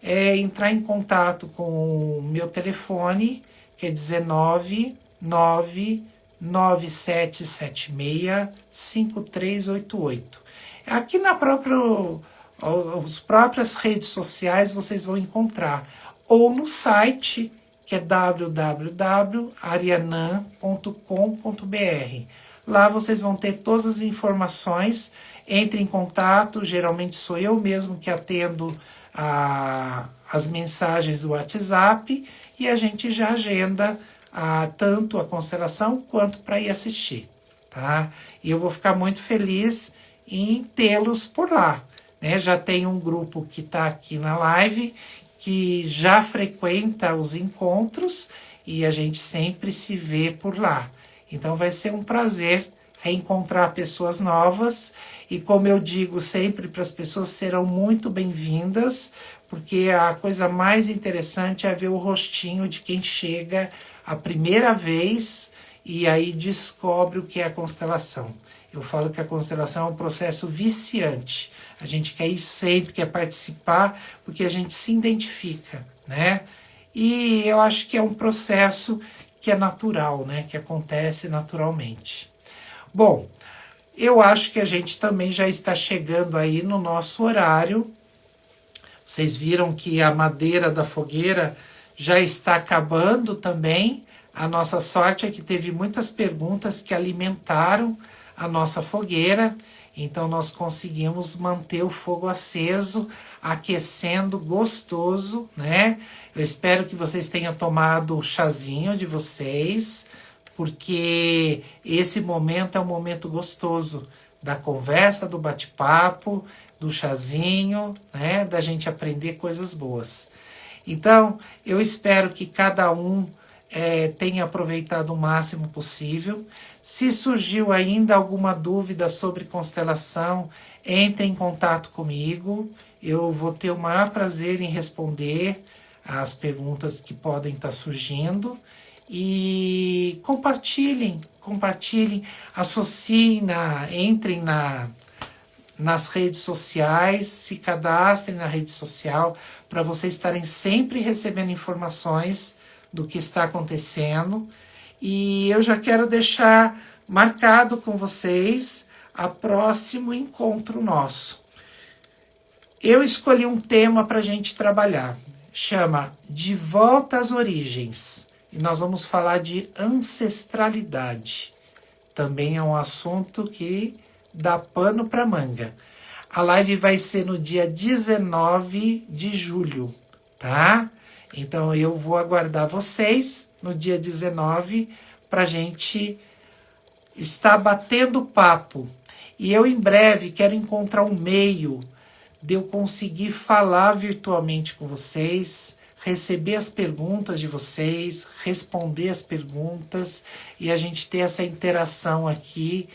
É entrar em contato com o meu telefone, que é 19 9 9776 5388. Aqui na as próprias redes sociais vocês vão encontrar, ou no site, que é www.arianan.com.br. Lá vocês vão ter todas as informações, entre em contato, geralmente sou eu mesmo que atendo as mensagens do WhatsApp, e a gente já agenda tanto a constelação quanto para ir assistir, tá? E eu vou ficar muito feliz em tê-los por lá, né? Já tem um grupo que está aqui na live, que já frequenta os encontros, e a gente sempre se vê por lá. Então vai ser um prazer reencontrar pessoas novas, e como eu digo sempre para as pessoas, serão muito bem-vindas, porque a coisa mais interessante é ver o rostinho de quem chega a primeira vez e aí descobre o que é a constelação. Eu falo que a constelação é um processo viciante. A gente quer ir sempre, quer participar, porque a gente se identifica, né? E eu acho que é um processo que é natural, né? Que acontece naturalmente. Bom, eu acho que a gente também já está chegando aí no nosso horário. Vocês viram que a madeira da fogueira já está acabando também. A nossa sorte é que teve muitas perguntas que alimentaram a nossa fogueira, então nós conseguimos manter o fogo aceso, aquecendo, gostoso, né? Eu espero que vocês tenham tomado o chazinho de vocês, porque esse momento é um momento gostoso da conversa, do bate-papo, do chazinho, né? Da gente aprender coisas boas. Então, eu espero que cada um tenha aproveitado o máximo possível. Se surgiu ainda alguma dúvida sobre constelação, entre em contato comigo. Eu vou ter o maior prazer em responder as perguntas que podem estar surgindo. E compartilhem, associem, entrem nas redes sociais, se cadastrem na rede social, para vocês estarem sempre recebendo informações do que está acontecendo. E eu já quero deixar marcado com vocês o próximo encontro nosso. Eu escolhi um tema para a gente trabalhar, chama De Volta às Origens, e nós vamos falar de ancestralidade. Também é um assunto que dá pano para manga. A live vai ser no dia 19 de julho, tá? Então eu vou aguardar vocês no dia 19 para a gente estar batendo papo. E eu em breve quero encontrar um meio de eu conseguir falar virtualmente com vocês, receber as perguntas de vocês, responder as perguntas e a gente ter essa interação aqui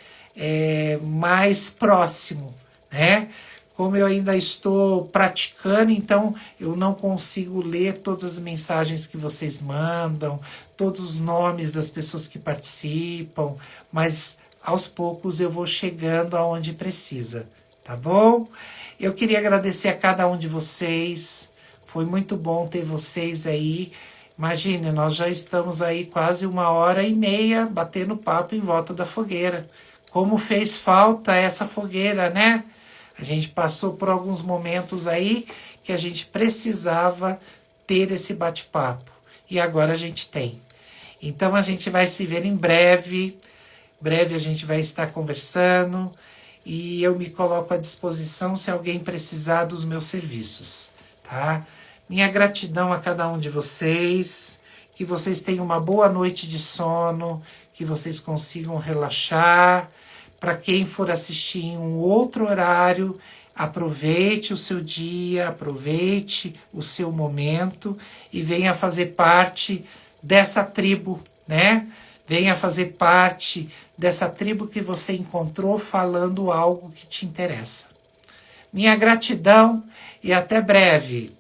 mais próximo, né? Como eu ainda estou praticando, então eu não consigo ler todas as mensagens que vocês mandam, todos os nomes das pessoas que participam, mas aos poucos eu vou chegando aonde precisa, tá bom? Eu queria agradecer a cada um de vocês, foi muito bom ter vocês aí. Imagine, nós já estamos aí quase 1h30 batendo papo em volta da fogueira. Como fez falta essa fogueira, né? A gente passou por alguns momentos aí que a gente precisava ter esse bate-papo. E agora a gente tem. Então a gente vai se ver em breve. Breve a gente vai estar conversando. E eu me coloco à disposição se alguém precisar dos meus serviços, tá? Minha gratidão a cada um de vocês. que vocês tenham uma boa noite de sono, que vocês consigam relaxar. Para quem for assistir em um outro horário, aproveite o seu dia, aproveite o seu momento e venha fazer parte dessa tribo, né? Venha fazer parte dessa tribo que você encontrou falando algo que te interessa. Minha gratidão e até breve.